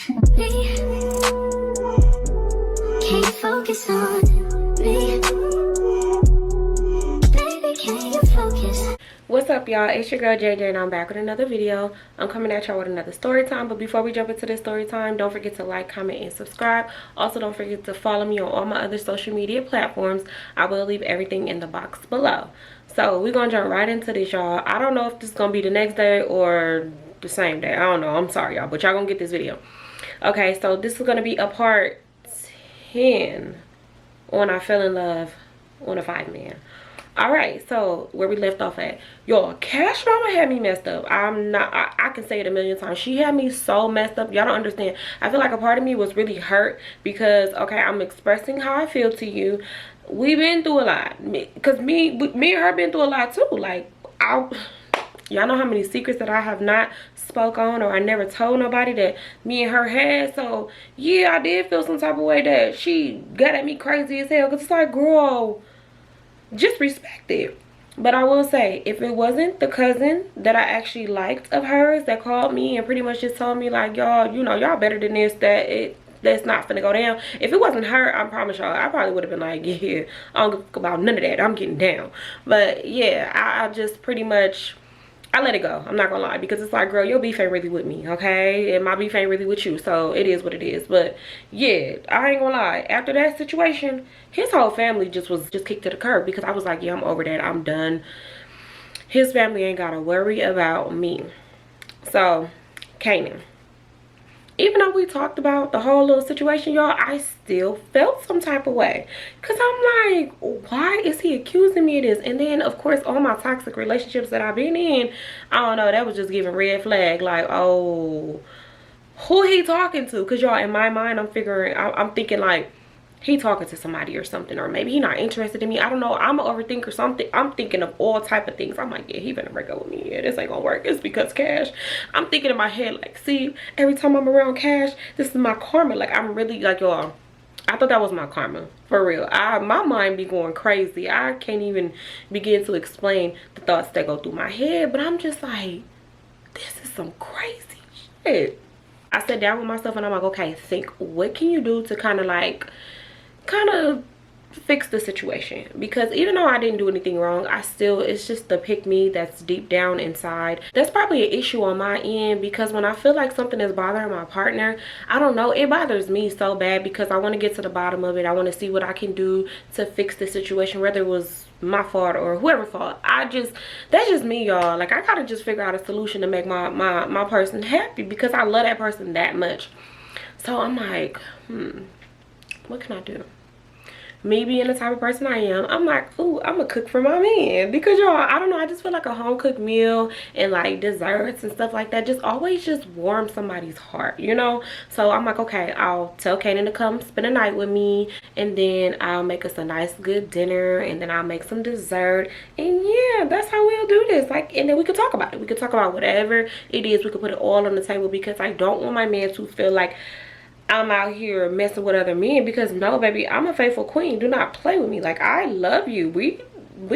Can't focus on me. Baby, can you focus? What's up, y'all? It's your girl JJ and I'm back with another video. I'm coming at y'all with another story time, but before we jump into this story time, don't forget to like, comment, and subscribe. Also, don't forget to follow me on all my other social media platforms. I will leave everything in the box below. So we're gonna jump right into this, y'all. I don't know if this is gonna be the next day or the same day. I don't know. I'm sorry, y'all, but y'all gonna get this video. Okay, so this is gonna be a part 10 on I Fell in Love on a 5-man. All right, so where we left off at, y'all, Cash Mama had me messed up. I can say it a million times. She had me so messed up. Y'all don't understand. I feel like a part of me was really hurt because, okay, I'm expressing how I feel to you. We've been through a lot, because me and her been through a lot too. Like, y'all know how many secrets that I have not spoke on, or I never told nobody that me and her had. So yeah, I did feel some type of way that she got at me crazy as hell, because it's like, girl, just respect it. But I will say, if it wasn't the cousin that I actually liked of hers that called me and pretty much just told me like, y'all, you know, y'all better than this, that's not finna go down. If it wasn't her, I promise y'all, I probably would have been like, yeah, I don't give a fuck about none of that, I'm getting down. But yeah, I just pretty much, I let it go. I'm not gonna lie, because it's like, girl, your beef ain't really with me, okay? And my beef ain't really with you, so it is what it is. But yeah, I ain't gonna lie, after that situation, his whole family just kicked to the curb, because I was like, yeah, I'm over that, I'm done. His family ain't gotta worry about me. So Kanan, even though we talked about the whole little situation, y'all, I still felt some type of way. Because I'm like, why is he accusing me of this? And then, of course, all my toxic relationships that I've been in, I don't know, that was just giving red flag. Like, oh, who he talking to? Because, y'all, in my mind, I'm thinking, like, he talking to somebody or something, or maybe he not interested in me. I don't know. I'm an overthinker, so I'm thinking of all type of things. I'm like, yeah, he better break up with me. Yeah, this ain't gonna work. It's because Cash. I'm thinking in my head, like, see, every time I'm around Cash, this is my karma. Like, I'm really, like, y'all, I thought that was my karma, for real. My mind be going crazy. I can't even begin to explain the thoughts that go through my head, but I'm just like, this is some crazy shit. I sat down with myself and I'm like, okay, think, what can you do to kind of fix the situation? Because even though I didn't do anything wrong, it's just the pick me that's deep down inside. That's probably an issue on my end, because when I feel like something is bothering my partner, I don't know, it bothers me so bad, because I want to get to the bottom of it. I want to see what I can do to fix the situation, whether it was my fault or whoever's fault. That's just me, y'all. Like, I gotta just figure out a solution to make my person happy, because I love that person that much. So I'm like, what can I do? Me being the type of person I am, I'm like, ooh, I'm gonna cook for my man. Because, y'all, I don't know, I just feel like a home cooked meal and like desserts and stuff like that just always just warm somebody's heart, you know? So I'm like, okay, I'll tell Kanan to come spend a night with me, and then I'll make us a nice good dinner, and then I'll make some dessert, and yeah, that's how we'll do this. Like, and then we could talk about it. We could talk about whatever it is. We could put it all on the table, because I don't want my man to feel like I'm out here messing with other men. Because no, baby, I'm a faithful queen. Do not play with me. Like, I love you. We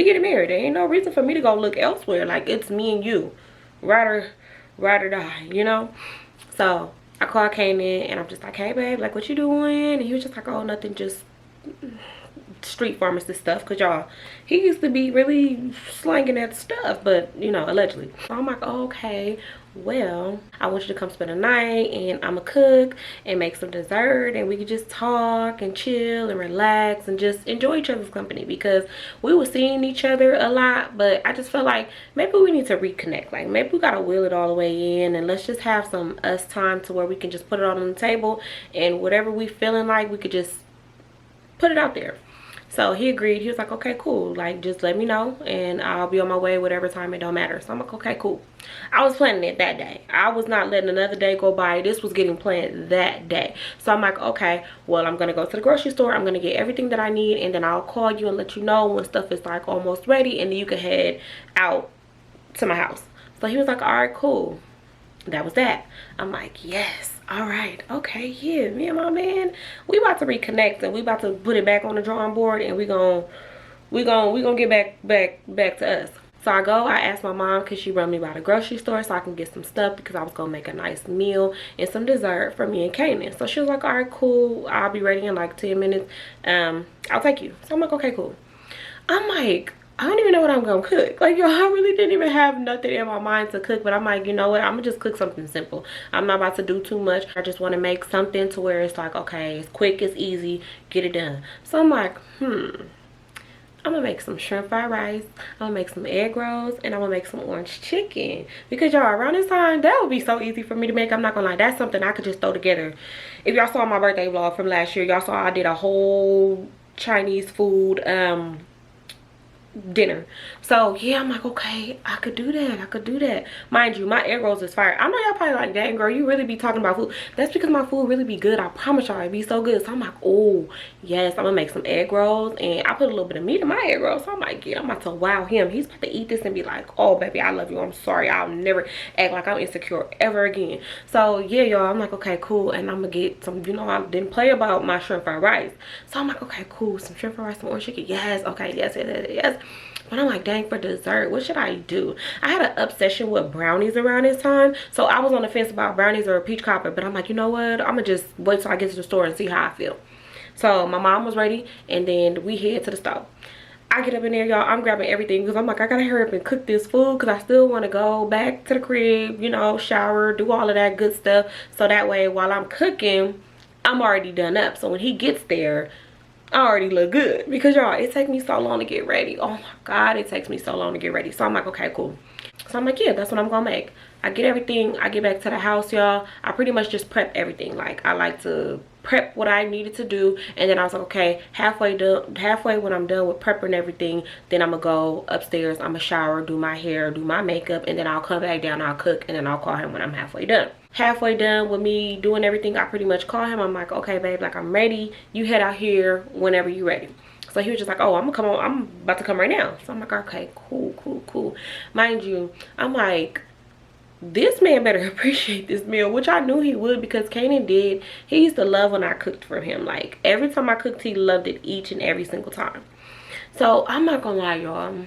get married. There ain't no reason for me to go look elsewhere. Like, it's me and you, ride or die, you know? So I called Kanan and I'm just like, hey babe, like, what you doing? And he was just like, oh, nothing, just street pharmacist stuff. Because, y'all, he used to be really slanging that stuff, but, you know, allegedly. So I'm like, oh, okay, well, I want you to come spend a night, and I'ma cook and make some dessert, and we could just talk and chill and relax and just enjoy each other's company. Because we were seeing each other a lot, but I just felt like maybe we need to reconnect. Like, maybe we gotta wheel it all the way in, and let's just have some us time to where we can just put it all on the table, and whatever we feeling like, we could just put it out there. So he agreed. He was like, okay, cool, like, just let me know and I'll be on my way whatever time. It don't matter. So I'm like, okay, cool. I was planning it that day. I was not letting another day go by. This was getting planned that day. So I'm like, okay, well, I'm gonna go to the grocery store, I'm gonna get everything that I need, and then I'll call you and let you know when stuff is like almost ready, and then you can head out to my house. So he was like, all right, cool. That was that. I'm like, yes, all right, okay, yeah, me and my man, we about to reconnect, and we about to put it back on the drawing board, and we gonna get back to us. So I go, I ask my mom, because she run me by the grocery store so I can get some stuff, because I was gonna make a nice meal and some dessert for me and Kanan. So she was like, all right, cool, I'll be ready in like 10 minutes. I'll take you. So I'm like, okay, cool. I'm like, I don't even know what I'm gonna cook. Like, yo, I really didn't even have nothing in my mind to cook, but I'm like, you know what, I'm gonna just cook something simple. I'm not about to do too much. I just want to make something to where it's like, okay, it's quick, it's easy, get it done. So I'm like, I'm gonna make some shrimp fried rice, I'm gonna make some egg rolls, and I'm gonna make some orange chicken. Because y'all, around this time, that would be so easy for me to make. I'm not gonna lie, that's something I could just throw together. If y'all saw my birthday vlog from last year, y'all saw I did a whole Chinese food dinner. So yeah, I'm like, okay, I could do that, I could do that. Mind you, my egg rolls is fire. I know y'all probably like, dang girl, you really be talking about food. That's because my food really be good. I promise y'all, it be so good. So I'm like, oh yes, I'm gonna make some egg rolls, and I put a little bit of meat in my egg rolls. So I'm like, yeah, I'm about to wow him. He's about to eat this and be like, oh baby, I love you, I'm sorry, I'll never act like I'm insecure ever again. So yeah, y'all, I'm like, okay, cool. And I'm gonna get some, you know, I didn't play about my shrimp fried rice. So I'm like, okay, cool, some shrimp fried rice, some orange chicken, yes, okay, yes, yes, yes. But I'm like, dang, for dessert, what should I do? I had an obsession with brownies around this time. So I was on the fence about brownies or a peach cobbler. But I'm like, you know what? I'm going to just wait till I get to the store and see how I feel. So my mom was ready. And then we head to the stove. I get up in there, y'all. I'm grabbing everything because I'm like, I got to hurry up and cook this food. Because I still want to go back to the crib, you know, shower, do all of that good stuff. So that way, while I'm cooking, I'm already done up. So when he gets there, I already look good. Because y'all, it takes me so long to get ready. Oh my god, it takes me so long to get ready. So I'm like, okay, cool. So I'm like, yeah, that's what I'm gonna make. I get everything, I get back to the house, y'all. I pretty much just prep everything. Like, I like to prep what I needed to do, and then I was like, okay, halfway when I'm done with prepping everything, then I'm gonna go upstairs, I'm gonna shower, do my hair, do my makeup, and then I'll come back down, I'll cook, and then I'll call him when I'm halfway done. Halfway done with me doing everything, I pretty much call him. I'm like, okay babe, like, I'm ready, you head out here whenever you're ready. So he was just like, oh, I'm about to come right now. So I'm like, okay, cool. Mind you, I'm like, this man better appreciate this meal, which I knew he would, because Kanan did. He used to love when I cooked for him. Like, every time I cooked, he loved it each and every single time. So I'm not gonna lie, y'all,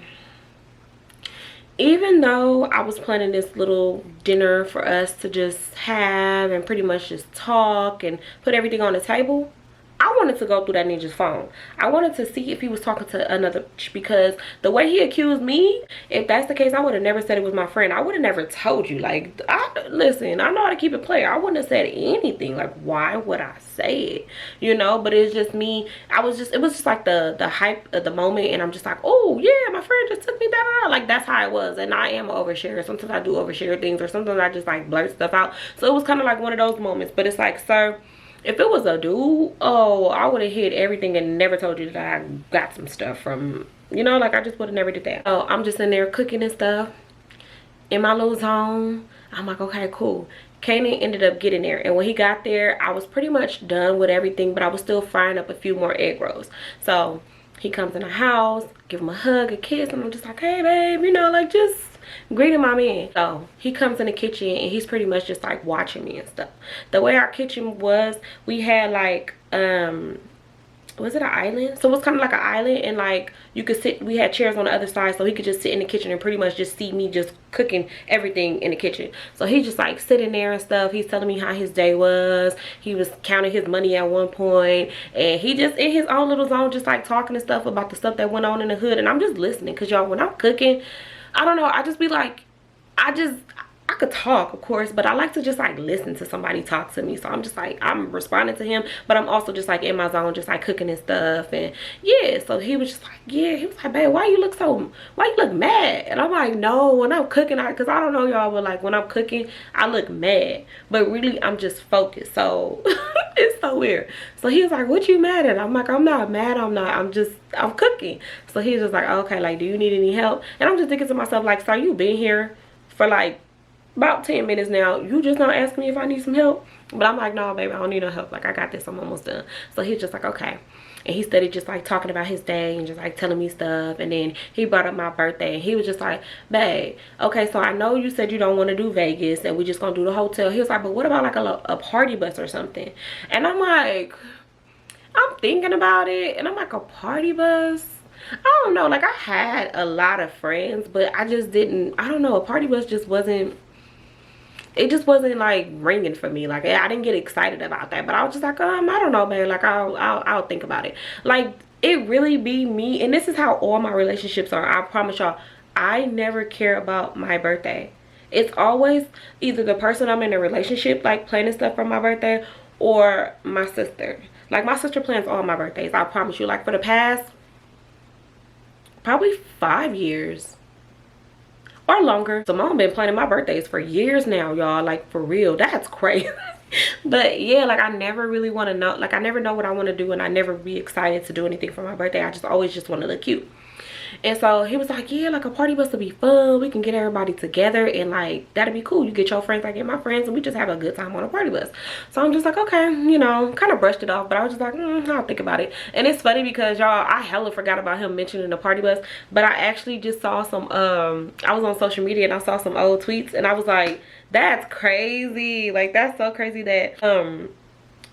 even though I was planning this little dinner for us to just have and pretty much just talk and put everything on the table, I wanted to go through that ninja's phone. I wanted to see if he was talking to another bitch, because the way he accused me, if that's the case, I would have never said it was my friend. I would have never told you. Like, listen, I know how to keep it player. I wouldn't have said anything. Like, why would I say it? You know, but it's just me. It was just like the hype of the moment, and I'm just like, oh yeah, my friend just took me down. Like, that's how it was. And I am an oversharer. Sometimes I do overshare things, or sometimes I just like blurt stuff out. So it was kind of like one of those moments. But it's like, sir, if it was a dude, oh, I would have hid everything and never told you that I got some stuff from, you know, like, I just would have never did that. Oh, I'm just in there cooking and stuff in my little zone. I'm like, okay, cool. Kanan ended up getting there, and when he got there, I was pretty much done with everything, but I was still frying up a few more egg rolls. So he comes in the house, give him a hug, a kiss, and I'm just like, hey babe, you know, like, just greeting my man. So he comes in the kitchen, and he's pretty much just like watching me and stuff. The way our kitchen was, we had like was it an island? So it was kind of like an island, and like you could sit, we had chairs on the other side, so he could just sit in the kitchen and pretty much just see me just cooking everything in the kitchen. So he's just like sitting there and stuff. He's telling me how his day was. He was counting his money at one point, and he just in his own little zone, just like talking and stuff about the stuff that went on in the hood. And I'm just listening, because y'all, when I'm cooking, I don't know, I just be like, I could talk, of course, but I like to just like listen to somebody talk to me. So I'm just like, I'm responding to him, but I'm also just like in my zone, just like cooking and stuff. And yeah, so he was just like, yeah, he was like, babe, why you look mad? And I'm like, no, when I'm cooking, because I don't know y'all, but like when I'm cooking, I look mad, but really I'm just focused. So it's so weird. So he was like, what you mad at? I'm like, I'm not mad, I'm cooking. So he was just like, okay, like, do you need any help? And I'm just thinking to myself, like, so you been here for like about 10 minutes now, you just not asking me if I need some help? But I'm like, no baby, I don't need no help, like, I got this, I'm almost done. So he's just like, okay. And he started just like talking about his day and just like telling me stuff. And then he brought up my birthday, and he was just like, babe, okay, so I know you said you don't want to do Vegas and we just gonna do the hotel. He was like, but what about like a party bus or something? And I'm like, I'm thinking about it, and I'm like, a party bus? I don't know, like I had a lot of friends, but I just didn't, I don't know, a party bus just wasn't, it just wasn't like ringing for me. Like I didn't get excited about that, but I was just like, I don't know, man, like I'll think about it. Like it really be me, and this is how all my relationships are. I promise y'all, I never care about my birthday. It's always either the person I'm in a relationship like planning stuff for my birthday, or my sister. Like my sister plans all my birthdays, I promise you. Like for the past probably 5 years or longer. So mom been planning my birthdays for years now, y'all. Like for real, that's crazy. But yeah, like I never really want to know, like I never know what I want to do, and I never be excited to do anything for my birthday. I just always just want to look cute. And so he was like, yeah, like a party bus will be fun, we can get everybody together, and like that'd be cool. You get your friends, I get my friends, and we just have a good time on a party bus. So I'm just like, okay, you know, kind of brushed it off, but I was just like, I'll think about it. And it's funny because y'all, I hella forgot about him mentioning the party bus, but I actually just saw some I was on social media and I saw some old tweets, and I was like, that's crazy. Like that's so crazy that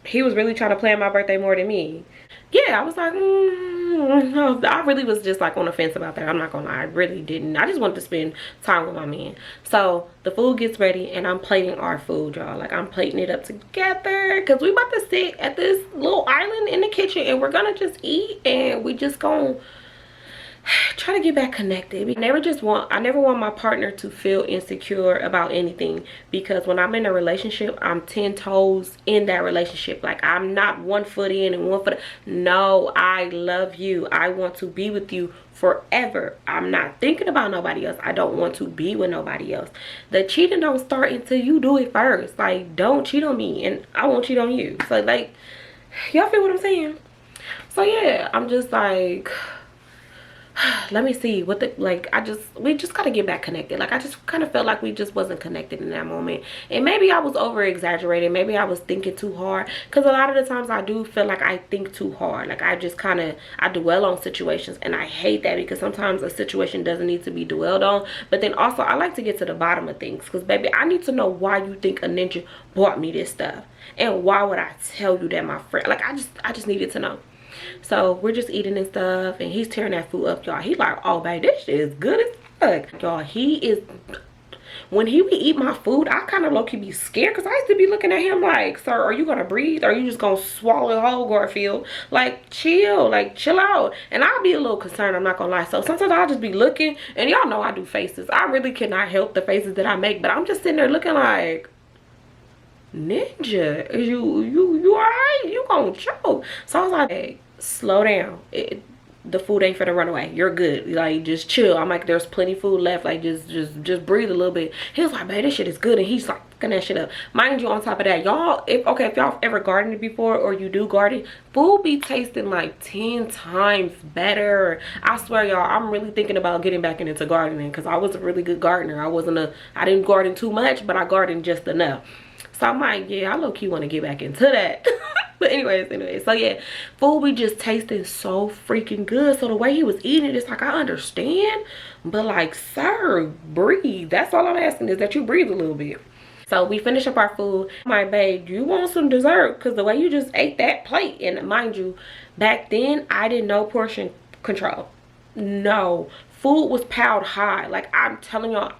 he was really trying to plan my birthday more than me. Yeah, I was like, I really was just like on the fence about that. I'm not gonna lie, I really didn't. I just wanted to spend time with my man. So the food gets ready and I'm plating our food, y'all. Like I'm plating it up together because we about to sit at this little island in the kitchen and we're gonna just eat, and we just gonna try to get back connected. I never want my partner to feel insecure about anything, because when I'm in a relationship, I'm 10 toes in that relationship. Like I'm not 1 foot in and 1 foot. No, I love you. I want to be with you forever. I'm not thinking about nobody else. I don't want to be with nobody else. The cheating don't start until you do it first. Like don't cheat on me and I won't cheat on you. So like, y'all feel what I'm saying? So yeah, I'm just like, let me see what the, like we just gotta get back connected. Like I just kind of felt like we just wasn't connected in that moment, and maybe I was over exaggerating, maybe I was thinking too hard, because a lot of the times I do feel like I think too hard. Like I just kind of, I dwell on situations, and I hate that, because sometimes a situation doesn't need to be dwelled on. But then also I like to get to the bottom of things, because baby, I need to know why you think a ninja bought me this stuff, and why would I tell you that, my friend? Like I just needed to know. So we're just eating and stuff, and he's tearing that food up, y'all. He like, oh baby, this shit is good as fuck, y'all. He is, when he would eat my food, I kind of low-key be scared, because I used to be looking at him like, sir, are you gonna breathe, or are you just gonna swallow the whole Garfield? Like chill, like chill out. And I'll be a little concerned, I'm not gonna lie. So sometimes I'll just be looking, and y'all know I do faces. I really cannot help the faces that I make, but I'm just sitting there looking like, ninja, is you all right? You gonna choke. So I was like, hey, slow down. The food ain't finna run away. You're good. Like just chill. I'm like, there's plenty food left. Like just breathe a little bit. He was like, man, this shit is good, and he's like fucking that shit up. Mind you, on top of that, y'all, if y'all ever gardened before, or you do garden, food be tasting like 10 times better. I swear, y'all, I'm really thinking about getting back into gardening, because I was a really good gardener. I didn't garden too much, but I gardened just enough. So I'm like, yeah, I low-key want to get back into that. But anyways, so yeah, food be just tasting so freaking good. So the way he was eating it, it's like, I understand, but like, sir, breathe. That's all I'm asking, is that you breathe a little bit. So we finish up our food. My babe, you want some dessert? Because the way you just ate that plate, and mind you, back then I didn't know portion control. No, food was piled high. Like I'm telling y'all,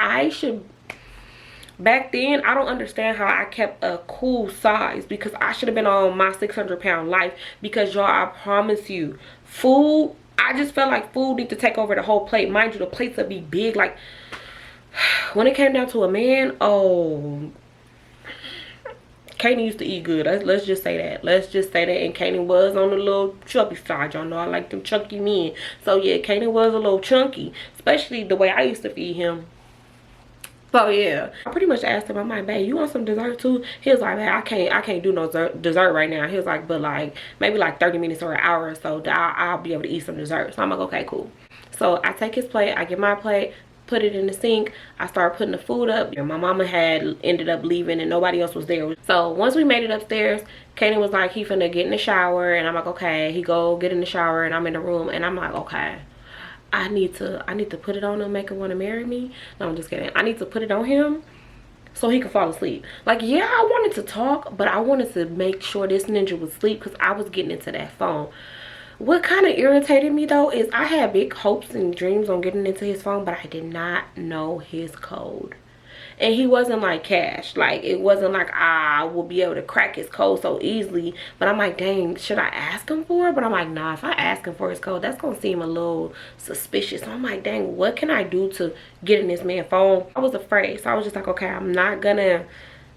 back then I don't understand how I kept a cool size, because I should have been on my 600-pound life, because y'all, I promise you, food, I just felt like food need to take over the whole plate. Mind you, the plates would be big. Like when it came down to a man, oh, Kanan used to eat good. Let's just say that. Let's just say that. And Kanan was on the little chubby side. Y'all know I like them chunky men. So yeah, Kanan was a little chunky, especially the way I used to feed him. So yeah, I pretty much asked him, I'm like, babe, you want some dessert too? He was like, man, I can't do no dessert right now. He was like, but like maybe like 30 minutes or an hour or so, I'll be able to eat some dessert. So I'm like, okay, cool. So I take his plate, I get my plate, put it in the sink. I started putting the food up, and my mama had ended up leaving and nobody else was there. So once we made it upstairs, Kanan was like, he finna get in the shower, and I'm like, okay. He go get in the shower, and I'm in the room, and I'm like, okay, I need to put it on him, make him want to marry me. No, I'm just kidding. I need to put it on him so he can fall asleep. Like, yeah, I wanted to talk, but I wanted to make sure this ninja was asleep, because I was getting into that phone. What kind of irritated me though is I had big hopes and dreams on getting into his phone, but I did not know his code. And he wasn't like Cash. Like, it wasn't like I will be able to crack his code so easily. But I'm like, dang, should I ask him for it? But I'm like, nah, if I ask him for his code, that's gonna seem a little suspicious. So I'm like, dang, what can I do to get in this man's phone? I was afraid. So I was just like, okay, I'm not gonna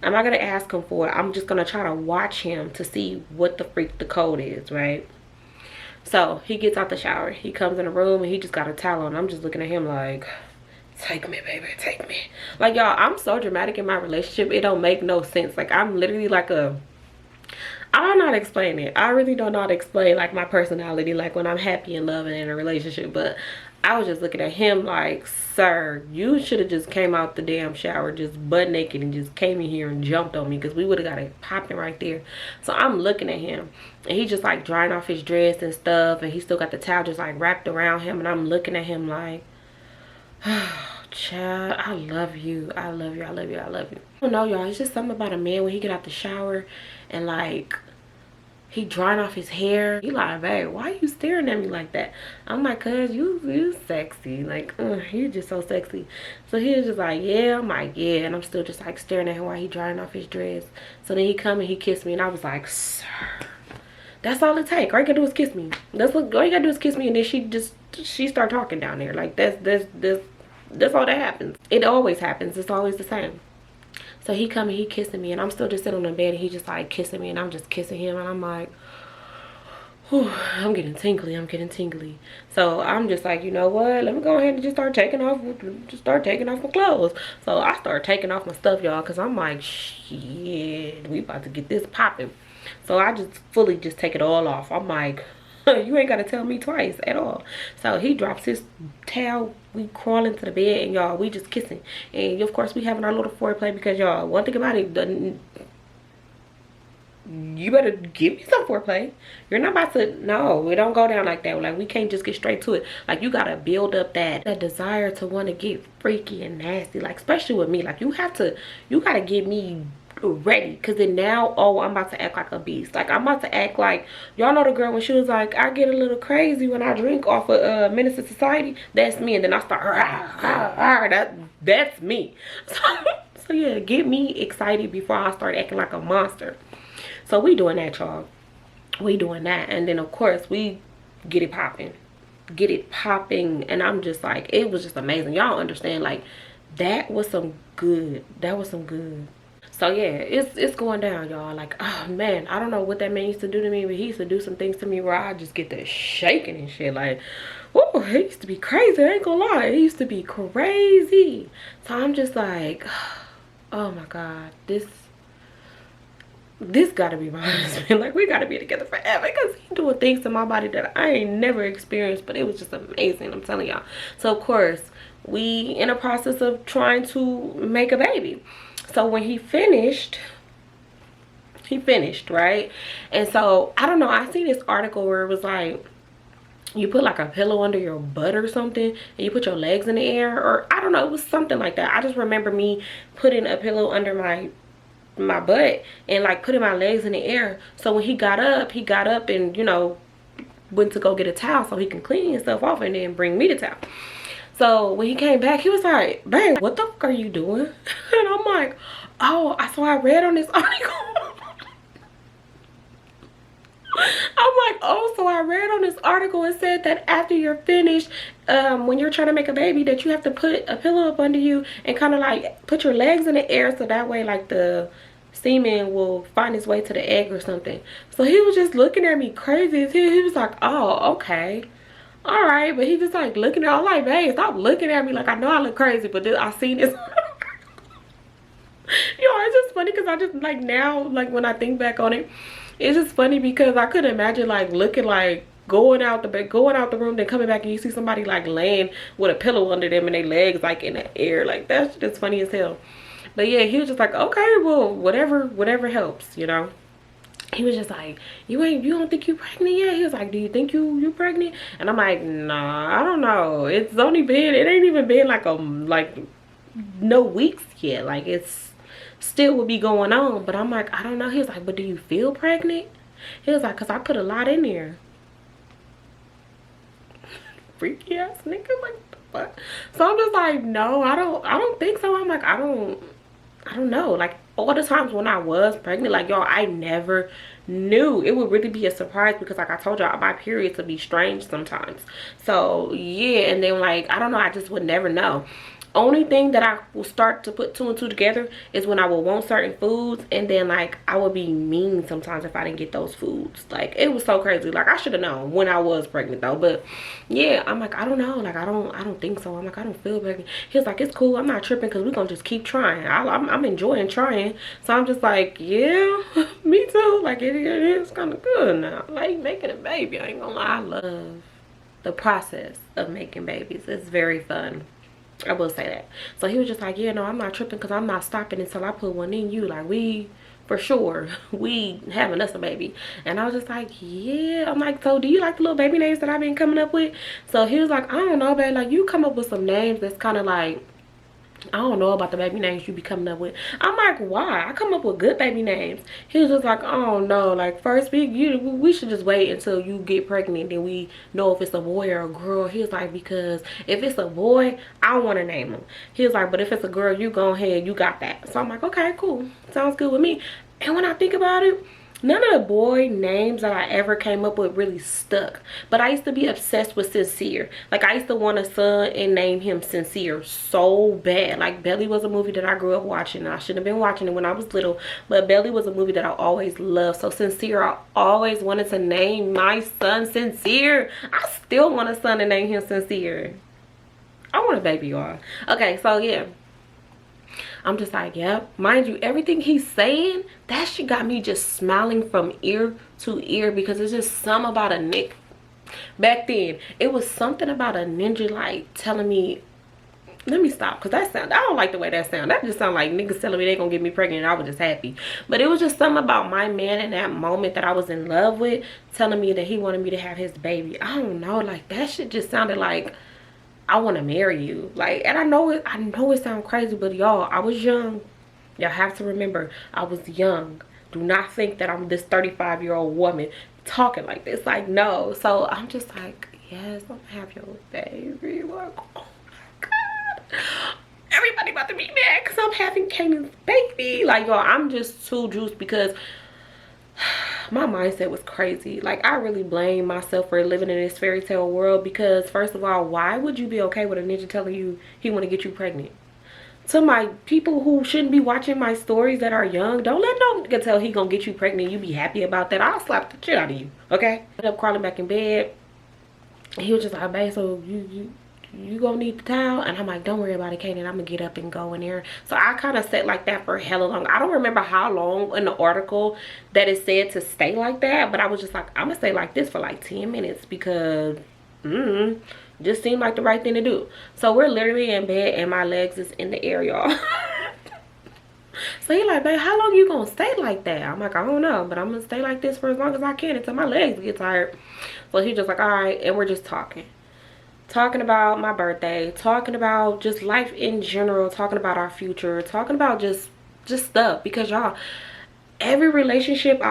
ask him for it. I'm just gonna try to watch him to see what the freak the code is, right? So he gets out the shower. He comes in the room and he just got a towel on. I'm just looking at him like, take me, baby, take me. Like, y'all, I'm so dramatic in my relationship, it don't make no sense. Like, I'm literally like I don't know how to explain it. I really don't know how to explain like my personality, like when I'm happy and loving in a relationship. But I was just looking at him like, sir, you should have just came out the damn shower just butt naked and just came in here and jumped on me, because we would have got it popping right there. So I'm looking at him and he just like drying off his dress and stuff, and he still got the towel just like wrapped around him, and I'm looking at him like, oh, child, I love you. I love you. I love you. I love you. I don't know, y'all. It's just something about a man when he get out the shower and like he drying off his hair. He like, babe, why are you staring at me like that? I'm like, cuz you sexy. Like, you just so sexy. So he was just like, yeah. I'm like, yeah. And I'm still just like staring at him while he drying off his dress. So then he come and he kissed me, and I was like, sir, that's all it take. All you gotta do is kiss me. That's what all you gotta do is kiss me. And then she start talking down there. Like, that's all that happens. It always happens. It's always the same. So he come and he kissing me, and I'm still just sitting on the bed, and he just like kissing me, and I'm just kissing him, and I'm like, whew, I'm getting tingly. I'm getting tingly. So I'm just like, you know what? Let me go ahead and just start taking off my clothes. So I start taking off my stuff, y'all, because I'm like, shit, we about to get this popping. So I just fully just take it all off. I'm like, you ain't gotta tell me twice at all. So he drops his towel, we crawl into the bed, and y'all, we just kissing. And of course we having our little foreplay, because y'all, one thing about it, you better give me some foreplay. You're not about to, no, it don't go down like that. Like, we can't just get straight to it. Like, you gotta build up that desire to want to get freaky and nasty. Like, especially with me, like, you gotta get me ready, because then now, oh, I'm about to act like a beast. Like, I'm about to act like, y'all know the girl when she was like, I get a little crazy when I drink off of Menace to Society. That's me. And then I start that's me. So yeah, get me excited before I start acting like a monster. So we doing that, y'all. We doing that. And then of course we get it popping, and I'm just like, it was just amazing. Y'all understand, like, that was some good. So yeah, it's going down, y'all. Like, oh man, I don't know what that man used to do to me, but he used to do some things to me where I just get the shaking and shit. Like, whoa, he used to be crazy. I ain't gonna lie, he used to be crazy. So I'm just like, oh my god, this gotta be my husband. Like, we gotta be together forever, because he doing things to my body that I ain't never experienced. But it was just amazing, I'm telling y'all. So of course we in a process of trying to make a baby. So when he finished, right? And so I don't know, I seen this article where it was like, you put like a pillow under your butt or something, and you put your legs in the air, or I don't know, it was something like that. I just remember me putting a pillow under my butt and like putting my legs in the air. So when he got up and, you know, went to go get a towel so he can clean himself off and then bring me the towel. So when he came back, he was like, babe, what the fuck are you doing? And I'm like, oh, so I read on this article. I'm like, oh, so I read on this article, and said that after you're finished, when you're trying to make a baby, that you have to put a pillow up under you and kind of like put your legs in the air, so that way like the semen will find its way to the egg or something. So he was just looking at me crazy. He was like, oh, okay, all right. But he just like looking at, I'm like, babe, stop looking at me. Like, I know I look crazy, but I seen this. Yo, it's just funny because I just like, now, like when I think back on it, it's just funny because I couldn't imagine like looking like going out the room, then coming back and you see somebody like laying with a pillow under them and their legs like in the air. Like, that's just funny as hell. But yeah, he was just like, okay, well, whatever helps, you know. He was just like, you don't think you pregnant yet? He was like, do you think you pregnant? And I'm like, nah, I don't know. It ain't even been like no weeks yet. Like, it's still would be going on. But I'm like, I don't know. He was like, but do you feel pregnant? He was like, because I put a lot in there. freaky ass nigga, like the fuck. So I'm just like, no, I don't think so. I'm like, I don't know. Like all the times when I was pregnant, like y'all, I never knew. It would really be a surprise because like I told y'all, my periods would be strange sometimes. So yeah, and then like I don't know, I just would never know. Only thing that I will start to put 2 and 2 together is when I will want certain foods, and then like I would be mean sometimes if I didn't get those foods. Like it was so crazy. Like I should have known when I was pregnant though. But yeah, I'm like, I don't know. Like I don't think so. I'm like, I don't feel pregnant. He was like, it's cool. I'm not tripping because we're gonna just keep trying. I'm enjoying trying. So I'm just like, yeah, me too. Like it is kind of good now. Like making a baby. I ain't gonna lie. I love the process of making babies. It's very fun. I will say that. So he was just like, yeah, no, I'm not tripping because I'm not stopping until I put one in you. Like we, for sure, we having us a baby. And I was just like, yeah. I'm like, so do you like the little baby names that I've been coming up with? So he was like, I don't know, babe. Like you come up with some names that's kind of like, I don't know about the baby names you be coming up with. I'm like, why? I come up with good baby names. He was just like, oh no, like first we should just wait until you get pregnant, then we know if it's a boy or a girl. He was like, because if it's a boy, I want to name him. He was like, but if it's a girl, you go ahead, you got that. So I'm like, okay, cool, sounds good with me. And when I think about it, none of the boy names that I ever came up with really stuck. But I used to be obsessed with Sincere. Like I used to want a son and name him Sincere so bad. Like Belly was a movie that I grew up watching. I shouldn't have been watching it when I was little, but Belly was a movie that I always loved. So Sincere, I always wanted to name my son Sincere. I still want a son and name him Sincere. I want a baby, y'all. Okay, so yeah, I'm just like, yep. Mind you, everything he's saying, that shit got me just smiling from ear to ear because it's just something about a nigga. Back then, it was something about a ninja like telling me, let me stop, because that sound, I don't like the way that sound. That just sound like niggas telling me they gonna get me pregnant and I was just happy. But it was just something about my man in that moment that I was in love with telling me that he wanted me to have his baby. I don't know, like that shit just sounded like I want to marry you. Like, and I know it sounds crazy, but y'all, I was young. Y'all have to remember, I was young. Do not think that I'm this 35-year-old woman talking like this. Like, no. So I'm just like, yes, I'm gonna have your baby. Like, oh my god, everybody about to be mad because I'm having Kanan's baby. Like, y'all, I'm just too juiced because my mindset was crazy. Like I really blame myself for living in this fairy tale world because first of all, why would you be okay with a ninja telling you he want to get you pregnant? To my people who shouldn't be watching my stories that are young, don't let no nigga tell he gonna get you pregnant. You be happy about that. I'll slap the shit out of you, okay? I ended up crawling back in bed. He was just like, babe, so you gonna need the towel? And I'm like, don't worry about it, Kanan, I'm gonna get up and go in there. So I kind of sat like that for hella long. I don't remember how long in the article that it said to stay like that, but I was just like, I'm gonna stay like this for like 10 minutes because just seemed like the right thing to do. So we're literally in bed and my legs is in the air, y'all. So he like, babe, how long you gonna stay like that? I'm like, I don't know, but I'm gonna stay like this for as long as I can until my legs get tired. So he's just like, all right. And we're just talking about my birthday, talking about just life in general, talking about our future, talking about just stuff. Because y'all, every relationship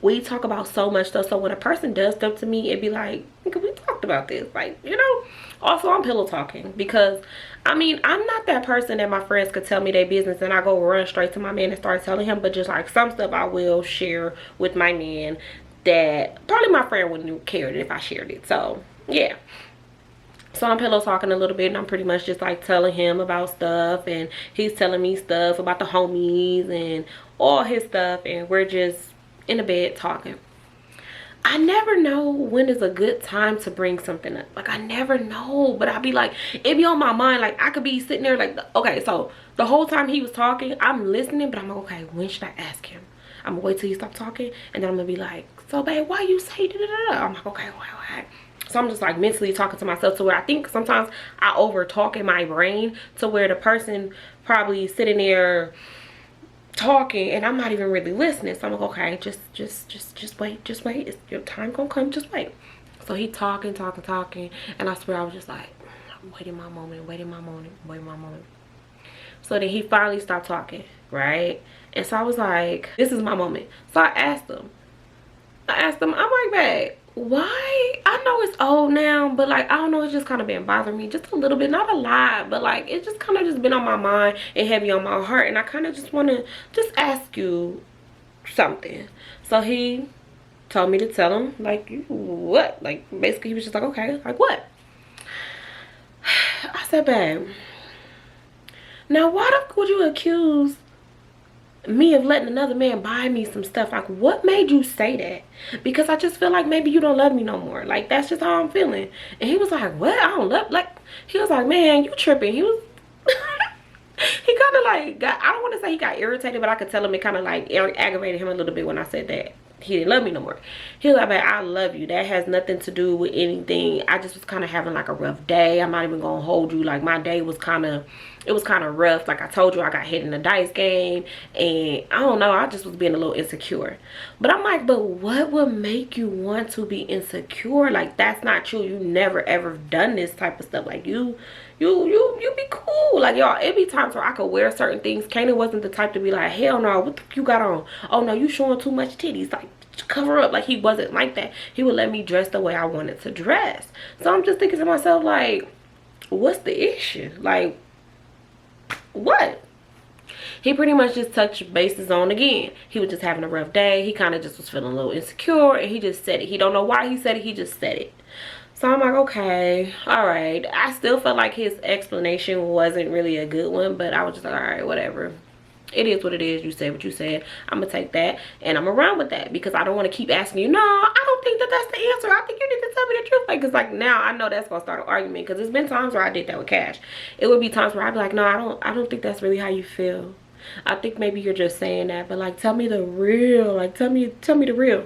we talk about so much stuff. So when a person does stuff to me, it'd be like, nigga, we talked about this, like, you know. Also, I'm pillow talking because I mean, I'm not that person that my friends could tell me their business and I go run straight to my man and start telling him. But just like some stuff I will share with my man that probably my friend wouldn't care if I shared it. So yeah, so I'm pillow talking a little bit and I'm pretty much just like telling him about stuff and he's telling me stuff about the homies and all his stuff, and we're just in the bed talking. I never know when is a good time to bring something up. Like I never know, but I'll be like, it be on my mind. Like I could be sitting there like, okay, so the whole time he was talking, I'm listening, but I'm like, okay, when should I ask him? I'm gonna wait till he stops talking and then I'm gonna be like, so babe, why you say da-da-da-da? I'm like, okay. So I'm just like mentally talking to myself to where I think sometimes I over talk in my brain to where the person probably sitting there talking and I'm not even really listening. So I'm like, okay, just wait. It's your time gonna come, just wait. So he talking and I swear I was just like, I'm waiting my moment. So then he finally stopped talking, right? And so I was like, this is my moment. So I asked him, I'm like, babe, why? I know it's old now, but like I don't know, it's just kind of been bothering me just a little bit, not a lot, but like it's just kind of just been on my mind and heavy on my heart, and I kind of just want to just ask you something. So he told me to tell him, like, you what? Like basically he was just like, okay, like what? I said, babe, now why the fuck would you accuse me of letting another man buy me some stuff? Like, what made you say that? Because I just feel like maybe you don't love me no more. Like, that's just how I'm feeling. And he was like, what? I don't love, like, he was like, man, you tripping. He was he kind of like got, I don't want to say he got irritated, but I could tell him it kind of like aggravated him a little bit when I said that he didn't love me no more. He was like, I love you. That has nothing to do with anything. I just was kind of having like a rough day. I'm not even gonna hold you. Like, my day was kind of, it was kind of rough. Like I told you, I got hit in the dice game, and I don't know, I just was being a little insecure. But I'm like, but what would make you want to be insecure? Like, that's not true. You never ever done this type of stuff. Like, you be cool. Like, y'all, it be times where I could wear certain things. Kanan wasn't the type to be like, hell no, what the fuck you got on? Oh no, you showing too much titties. Like, cover up. Like, he wasn't like that. He would let me dress the way I wanted to dress. So I'm just thinking to myself, like, what's the issue? Like, what? He pretty much just touched bases on again. He was just having a rough day. He kind of just was feeling a little insecure, and he just said it. He don't know why he said it. He just said it. So I'm like, okay, all right. I still felt like his explanation wasn't really a good one, but I was just like, all right, whatever. It is what it is. You said what you said. I'm gonna take that, and I'm around with that, because I don't want to keep asking you. No, I don't think that that's the answer. I think you need to tell me the truth. Like, because like now I know that's gonna start an argument, because there's been times where I did that with Cash. It would be times where I'd be like, no, I don't think that's really how you feel. I think maybe you're just saying that, but like, tell me the real. Like, tell me the real.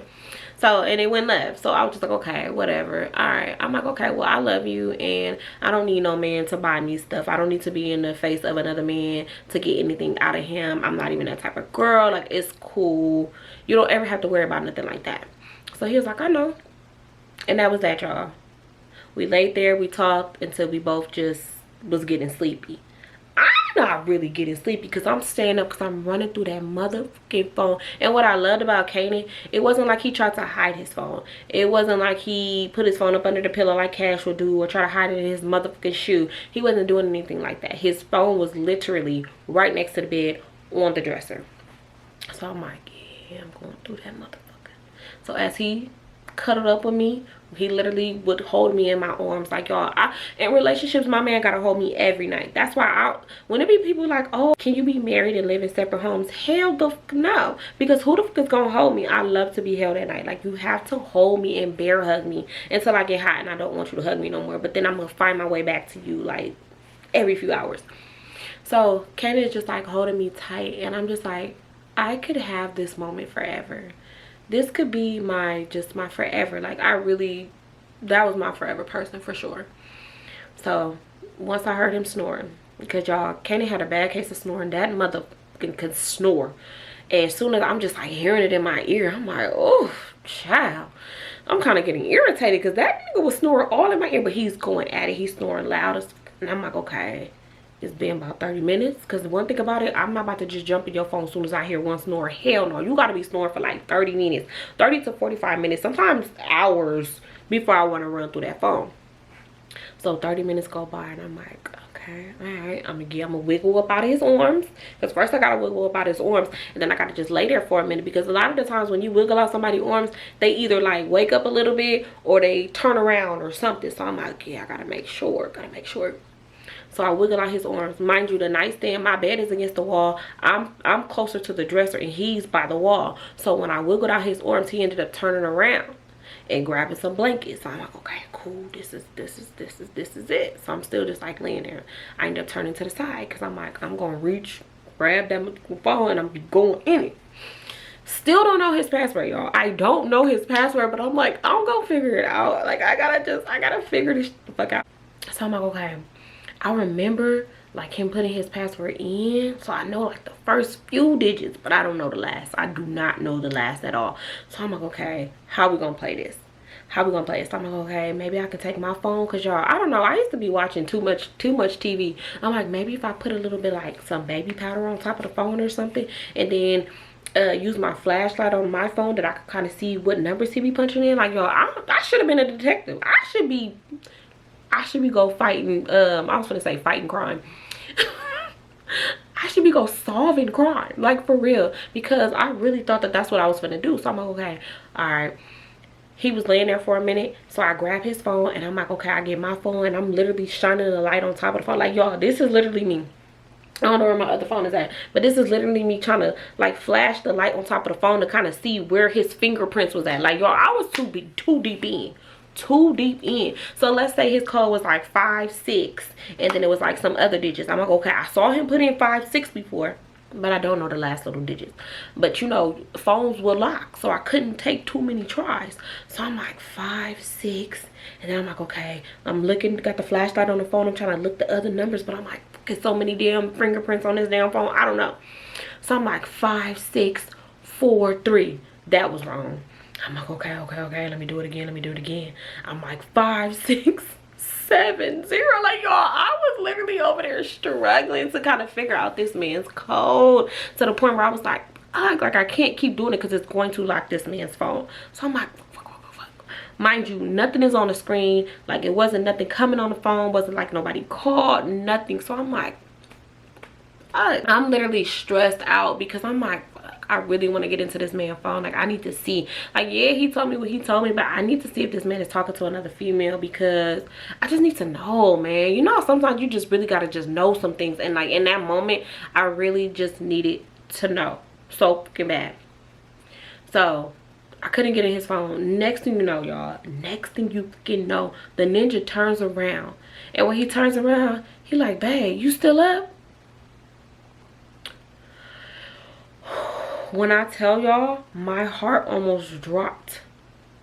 So, and it went left. So I was just like, okay, whatever. All right. I'm like, okay, well, I love you, and I don't need no man to buy me stuff. I don't need to be in the face of another man to get anything out of him. I'm not even that type of girl. Like, it's cool. You don't ever have to worry about nothing like that. So he was like, I know. And that was that, y'all. We laid there, we talked until we both just was getting sleepy. I'm not really getting sleepy because I'm staying up, because I'm running through that motherfucking phone. And what I loved about Kanan, it wasn't like he tried to hide his phone. It wasn't like he put his phone up under the pillow like Cash would do, or try to hide it in his motherfucking shoe. He wasn't doing anything like that. His phone was literally right next to the bed on the dresser. So I'm like, yeah, I'm going through that motherfucker. So as he cuddled up with me, he literally would hold me in my arms. Like, y'all, in relationships, my man gotta hold me every night. That's why when it be people like, oh, can you be married and live in separate homes? Hell the fuck no. Because who the fuck is gonna hold me? I love to be held at night. Like, you have to hold me and bear hug me until I get hot and I don't want you to hug me no more. But then I'm gonna find my way back to you like every few hours. So Kanan is just like holding me tight, and I'm just like, I could have this moment forever. This could be my forever. Like, I really, that was my forever person for sure. So once I heard him snoring, because y'all, Kanan had a bad case of snoring. That motherfucking could snore. And as soon as I'm just like hearing it in my ear, I'm like, oh, child. I'm kind of getting irritated, because that nigga was snoring all in my ear, but he's going at it. He's snoring loudest. And I'm like, okay, it's been about 30 minutes. Because the one thing about it, I'm not about to just jump in your phone as soon as I hear one snore. Hell no. You got to be snoring for like 30 minutes. 30 to 45 minutes. Sometimes hours before I want to run through that phone. So 30 minutes go by, and I'm like, okay, all right. I'm gonna wiggle up out of his arms. Because first I got to wiggle up out of his arms. And then I got to just lay there for a minute. Because a lot of the times when you wiggle out somebody's arms, they either like wake up a little bit, or they turn around or something. So I'm like, yeah, I got to make sure. So I wiggled out his arms. Mind you, the nightstand, my bed is against the wall. I'm closer to the dresser, and he's by the wall. So when I wiggled out his arms, he ended up turning around and grabbing some blankets. So I'm like, okay, cool. This is it. So I'm still just like laying there. I end up turning to the side, because I'm like, I'm gonna reach, grab that phone, and I'm going in it. Still don't know his password, y'all. I don't know his password, but I'm like, I'm gonna figure it out. Like, I gotta figure this the fuck out. So I'm like, okay. I remember like him putting his password in, so I know like the first few digits, but I don't know the last. I do not know the last at all. So I'm like, okay, how we gonna play this? So I'm like, okay, maybe I can take my phone, because y'all, I don't know, I used to be watching too much TV. I'm like, maybe if I put a little bit like some baby powder on top of the phone or something, and then use my flashlight on my phone that I could kind of see what numbers he be punching in. Like, y'all, I should have been a detective. I should be go fighting, I was gonna say fighting crime. I should be go solving crime, like, for real, because I really thought that that's what I was gonna do. So I'm like, okay, all right. He was laying there for a minute, so I grabbed his phone and I'm like, okay, I get my phone, and I'm literally shining the light on top of the phone. Like, y'all, this is literally me. I don't know where my other phone is at, but this is literally me trying to like flash the light on top of the phone to kind of see where his fingerprints was at. Like, y'all, I was too deep in. So let's say his code was like 5-6, and then it was like some other digits. I'm like, okay, I saw him put in 5-6 before, but I don't know the last little digits. But you know, phones were locked, so I couldn't take too many tries. So I'm like 5-6, and then I'm like, okay, I'm looking, got the flashlight on the phone, I'm trying to look the other numbers, but I'm like, there's so many damn fingerprints on this damn phone, I don't know. So I'm like 5-6-4-3. That was wrong. I'm like, okay, let me do it again. I'm like 5-6-7-0. Like, y'all, I was literally over there struggling to kind of figure out this man's code, to the point where I was like, I can't keep doing it because it's going to lock this man's phone. So I'm like, fuck. Mind you, nothing is on the screen. Like, it wasn't nothing coming on the phone, wasn't like nobody called, nothing. So I'm like, I'm literally stressed out because I'm like, I really want to get into this man's phone. Like, I need to see, like, yeah, he told me what he told me, but I need to see if this man is talking to another female, because I just need to know, man. You know, sometimes you just really gotta just know some things, and like in that moment I really just needed to know so fucking bad. So I couldn't get in his phone. Next thing you know, y'all, next thing you fucking know, the ninja turns around, and when he turns around, he like, babe, you still up? When I tell y'all, my heart almost dropped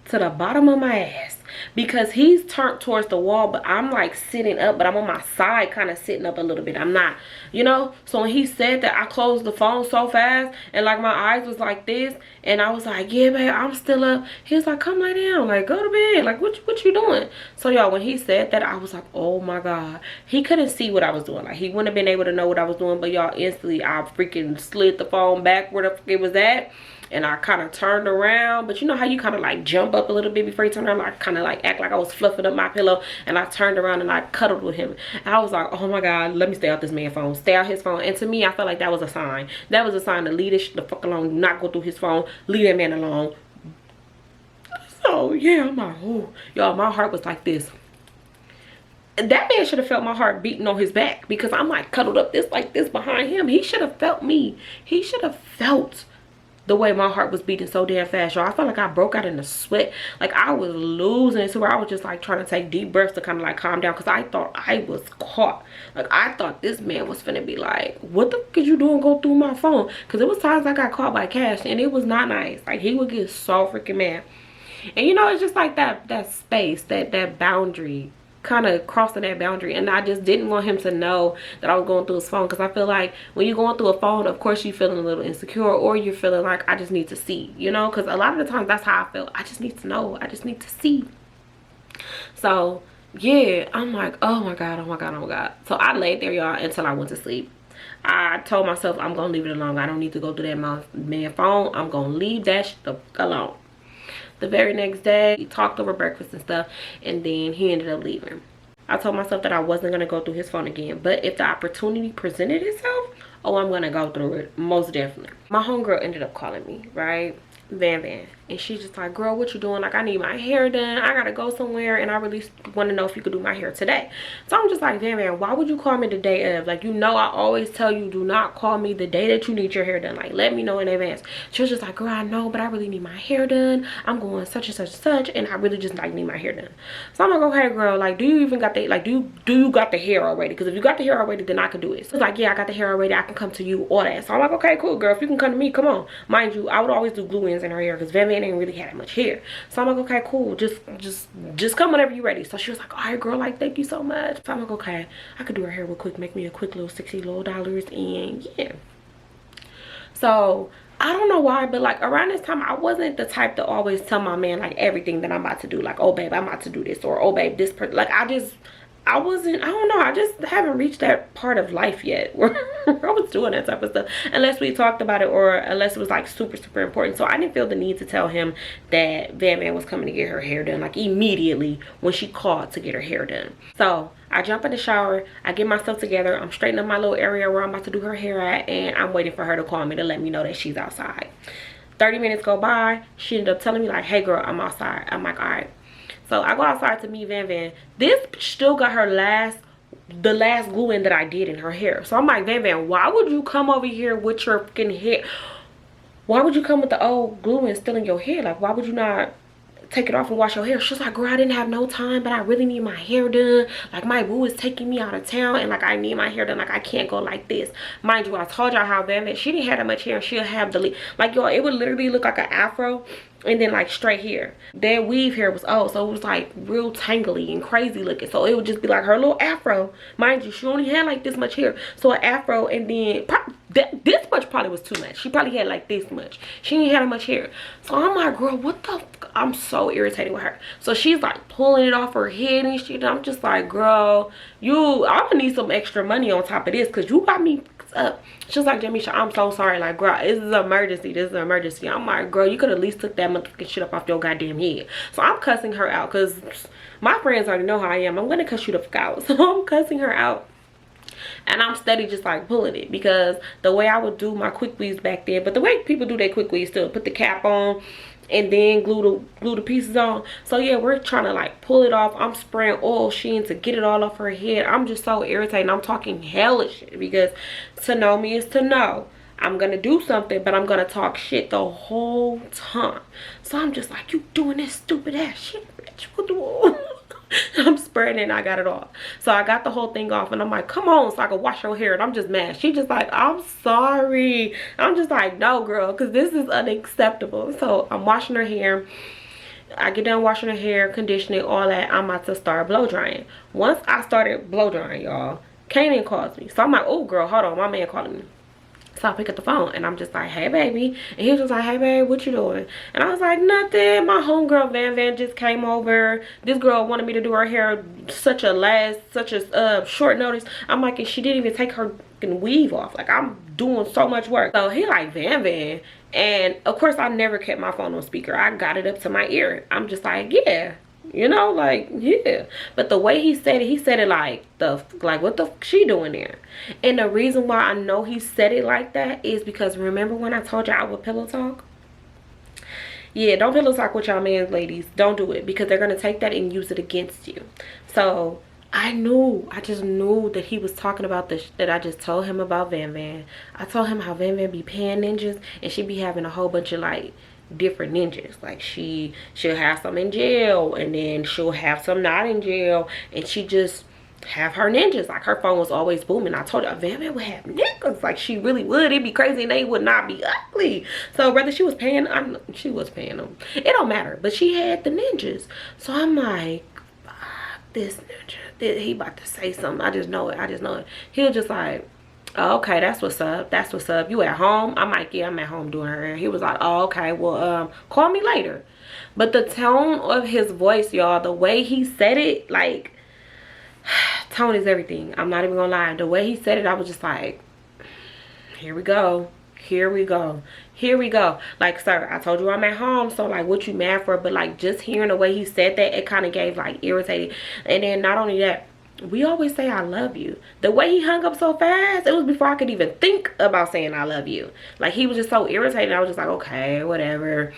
to the bottom of my ass, because he's turned towards the wall, but I'm like sitting up, but I'm on my side, kind of sitting up a little bit. I'm not, you know. So when he said that, I closed the phone so fast, and like my eyes was like this, and I was like, yeah, babe, I'm still up. He was like, come lay down, like, go to bed, like, what you doing? So y'all, when he said that, I was like, oh my god. He couldn't see what I was doing. Like, he wouldn't have been able to know what I was doing, but y'all, instantly I freaking slid the phone back where the fuck it was at, and I kind of turned around. But you know how you kind of like jump up a little bit before you turn around, like kind of like act like I was fluffing up my pillow, and I turned around and I cuddled with him, and I was like, oh my god, let me stay out this man's phone, stay out his phone. And to me, I felt like that was a sign. That was a sign to leave this shit the fuck alone, do not go through his phone, leave that man alone. So yeah, I'm like, oh, y'all, my heart was like this. That man should have felt my heart beating on his back, because I'm like cuddled up this like this behind him. He should have felt me. He should have felt the way my heart was beating so damn fast, y'all. I felt like I broke out in a sweat. Like, I was losing it, to where I was just like trying to take deep breaths to kind of like calm down, because I thought I was caught. Like, I thought this man was finna be like, what the fuck is you doing, go through my phone? Because it was times I got caught by Cash, and it was not nice. Like, he would get so freaking mad. And you know, it's just like that space, that boundary, kind of crossing that boundary. And I just didn't want him to know that I was going through his phone, because I feel like when you're going through a phone, of course you're feeling a little insecure, or you're feeling like, I just need to see, you know, because a lot of the times that's how I felt. I just need to know, I just need to see. So yeah, I'm like, oh my god. So I laid there, y'all, until I went to sleep. I told myself I'm gonna leave it alone. I don't need to go through that man phone. I'm gonna leave that shit the fuck alone. The very next day, we talked over breakfast and stuff, and then he ended up leaving. I told myself that I wasn't going to go through his phone again, but if the opportunity presented itself, oh, I'm going to go through it, most definitely. My homegirl ended up calling me, right? Van, and she's just like, girl, what you doing? Like, I need my hair done, I gotta go somewhere, and I really want to know if you could do my hair today. So I'm just like, Van, why would you call me the day of? Like, you know, I always tell you, do not call me the day that you need your hair done. Like, let me know in advance. She was just like, girl, I know, but I really need my hair done. I'm going such and such, and I really just like need my hair done. So I'm like, okay, girl, like, do you even got the, like, do you got the hair already? Because if you got the hair already, then I can do it. So it's like, yeah, I got the hair already, I can come to you, all that. So I'm like, okay, cool, girl, if you can come to me, come on. Mind you, I would always do glue-ins in her hair, because Van ain't really had that much hair. So I'm like, okay, cool, just come whenever you're ready. So she was like, all right, girl, like, thank you so much. So I'm like, okay, I could do her hair real quick, make me a quick little $60 little dollars, and yeah. So I don't know why, but like around this time, I wasn't the type to always tell my man like everything that I'm about to do. Like, oh babe, I'm about to do this, or oh babe, this person. Like, I don't know, I just haven't reached that part of life yet where I was doing that type of stuff, unless we talked about it or unless it was like super important. So I didn't feel the need to tell him that Van Van was coming to get her hair done like immediately when she called to get her hair done. So I jump in the shower, I get myself together, I'm straightening up my little area where I'm about to do her hair at, and I'm waiting for her to call me to let me know that she's outside. 30 minutes go by, she ended up telling me like, hey girl, I'm outside. I'm like, all right. So I go outside to meet Van Van. This still got her the last glue-in that I did in her hair. So I'm like, Van Van, why would you come over here with your freaking hair? Why would you come with the old glue-in still in your hair? Like, why would you not take it off and wash your hair? She's like, girl, I didn't have no time, but I really need my hair done. Like, my boo is taking me out of town, and like I need my hair done. Like, I can't go like this. Mind you, I told y'all how Van Van, she didn't have that much hair, and she'll have the like, y'all, it would literally look like an afro and then like straight hair. Their weave hair was old, so it was like real tangly and crazy looking. So it would just be like her little afro. Mind you, she only had like this much hair, so an afro, and then this much probably was too much. She probably had like this much. She didn't have that much hair. So I'm like, girl, what the fuck? I'm so irritated with her. So she's like pulling it off her head and shit. I'm just like, girl, I'm gonna need some extra money on top of this, because you got me up. She's like, Jamisha, I'm so sorry. Like, girl, this is an emergency. This is an emergency. I'm like, girl, you could at least took that motherfucking shit up off your goddamn head. So I'm cussing her out, because my friends already know how I am. I'm gonna cuss you the fuck out. So I'm cussing her out, and I'm steady just like pulling it, because the way I would do my quick weaves back then, but the way people do their quick weaves still, put the cap on and then glue the pieces on. So yeah, we're trying to like pull it off. I'm spraying oil sheen to get it all off her head. I'm just so irritated. I'm talking hellish shit, because to know me is to know I'm gonna do something, but I'm gonna talk shit the whole time. So I'm just like, you doing this stupid ass shit, bitch. I'm spraying it and I got it off. So I got the whole thing off, and I'm like, come on, so I can wash your hair. And I'm just mad. She just like, I'm sorry. I'm just like, no girl, because this is unacceptable. So I'm washing her hair. I get done washing her hair, conditioning, all that. I'm about to start blow drying. Once I started blow drying, y'all, Kanan calls me. So I'm like, oh girl, hold on, my man calling me. So I pick up the phone, and I'm just like, hey baby. And he was just like, hey babe, what you doing? And I was like, nothing. My homegirl Van Van just came over. This girl wanted me to do her hair such a short notice. I'm like, and she didn't even take her weave off. Like, I'm doing so much work. So he like, Van Van. And of course I never kept my phone on speaker. I got it up to my ear. I'm just like, yeah. You know, like, yeah. But the way he said it like, what the fuck she doing there? And the reason why I know he said it like that is because, remember when I told you I would pillow talk? Yeah, don't pillow talk with y'all mans, ladies. Don't do it, because they're gonna take that and use it against you. So I just knew that he was talking about this that I just told him about Van Van. I told him how Van Van be paying ninjas, and she be having a whole bunch of like different ninjas. Like, she'll have some in jail, and then she'll have some not in jail, and she just have her ninjas. Like, her phone was always booming. I told her Van Van would have niggas. Like, she really would. It'd be crazy, and they would not be ugly. So whether she was paying, she was paying them, it don't matter, but she had the ninjas. So I'm like, this ninja, he about to say something. I just know it. He was just like, oh, okay, that's what's up. You at home? I'm like, yeah, I'm at home doing her hair. He was like, oh, okay, well, call me later. But the tone of his voice, y'all, the way he said it, like, tone is everything. I'm not even gonna lie. The way he said it, I was just like, here we go. Like, sir, I told you I'm at home, so like, what you mad for? But like, just hearing the way he said that, it kind of gave like irritated. And then not only that, we always say I love you. The way he hung up so fast, it was before I could even think about saying I love you. Like, he was just so irritated. I was just like, okay, whatever.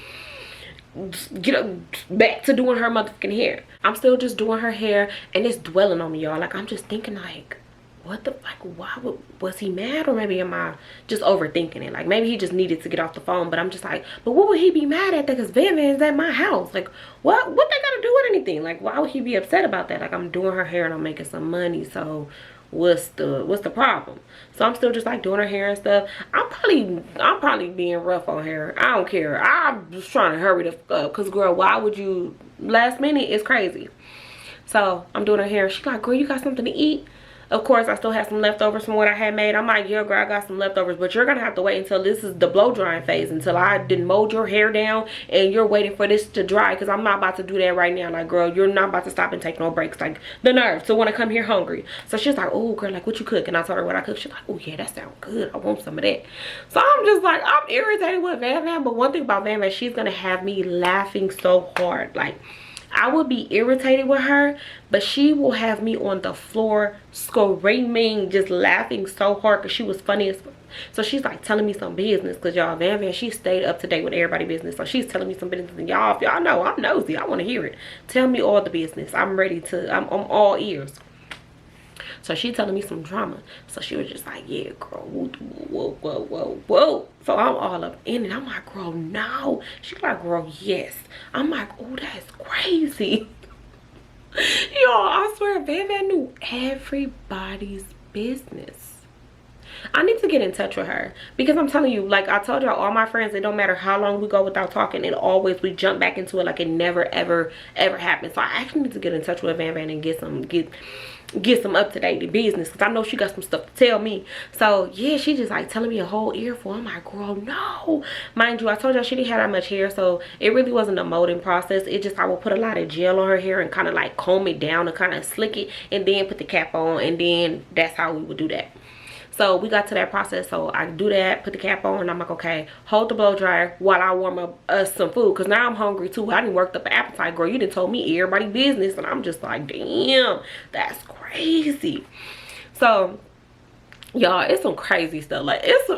Get up, back to doing her motherfucking hair. I'm still just doing her hair, and it's dwelling on me, y'all. Like, I'm just thinking like, what the, like, why was he mad? Or maybe am I just overthinking it? Like, maybe he just needed to get off the phone. But I'm just like, but what would he be mad at? Because Van Van's at my house. Like, what they gotta do with anything? Like, why would he be upset about that? Like, I'm doing her hair and I'm making some money, so what's the problem? So I'm still just like doing her hair and stuff. I'm probably being rough on her. I don't care. I'm just trying to hurry the fuck up, because girl, why would you last minute? It's crazy. So I'm doing her hair. She's like, girl, you got something to eat? Of course, I still have some leftovers from what I had made. I'm like, yeah, girl, I got some leftovers, but you're gonna have to wait until this is the blow drying phase, until I didn't mold your hair down and you're waiting for this to dry, because I'm not about to do that right now. Like, girl, you're not about to stop and take no breaks. Like, the nerve to want to come here hungry. So she's like, oh, girl, like, what you cook? And I told her what I cooked. She's like, oh, yeah, that sounds good. I want some of that. So I'm just like, I'm irritated with Van Van. But one thing about Van Van, she's gonna have me laughing so hard. Like, I would be irritated with her, but she will have me on the floor screaming, just laughing so hard, because she was funny as fuck. So she's like telling me some business, because y'all, Van Van, she stayed up to date with everybody's business. So she's telling me some business, and y'all, if y'all know, I'm nosy. I want to hear it. Tell me all the business. I'm ready to, I'm all ears. So she telling me some drama. So she was just like, yeah, girl, whoa, whoa, whoa, whoa, whoa. So I'm all up in it. I'm like, girl, no. She's like, girl, yes. I'm like, oh, that's crazy. Y'all, I swear, Van Van knew everybody's business. I need to get in touch with her, because I'm telling you, like I told y'all, all my friends, it don't matter how long we go without talking, it always, we jump back into it like it never ever happened. So I actually need to get in touch with Van Van and get some up-to-date business, because I know she got some stuff to tell me. So yeah, she just like telling me a whole earful. I'm like, girl, no. Mind you, I told y'all she didn't have that much hair, so it really wasn't a molding process. It just, I would put a lot of gel on her hair and kind of like comb it down and kind of slick it, and then put the cap on, and then that's how we would do that. So we got to that process. So I do that, put the cap on, and I'm like, okay, hold the blow dryer while I warm up some food, because now I'm hungry too. I done worked up an appetite, girl. You done told me everybody business, and I'm just like, damn, that's crazy. So y'all, it's some crazy stuff. Like, that's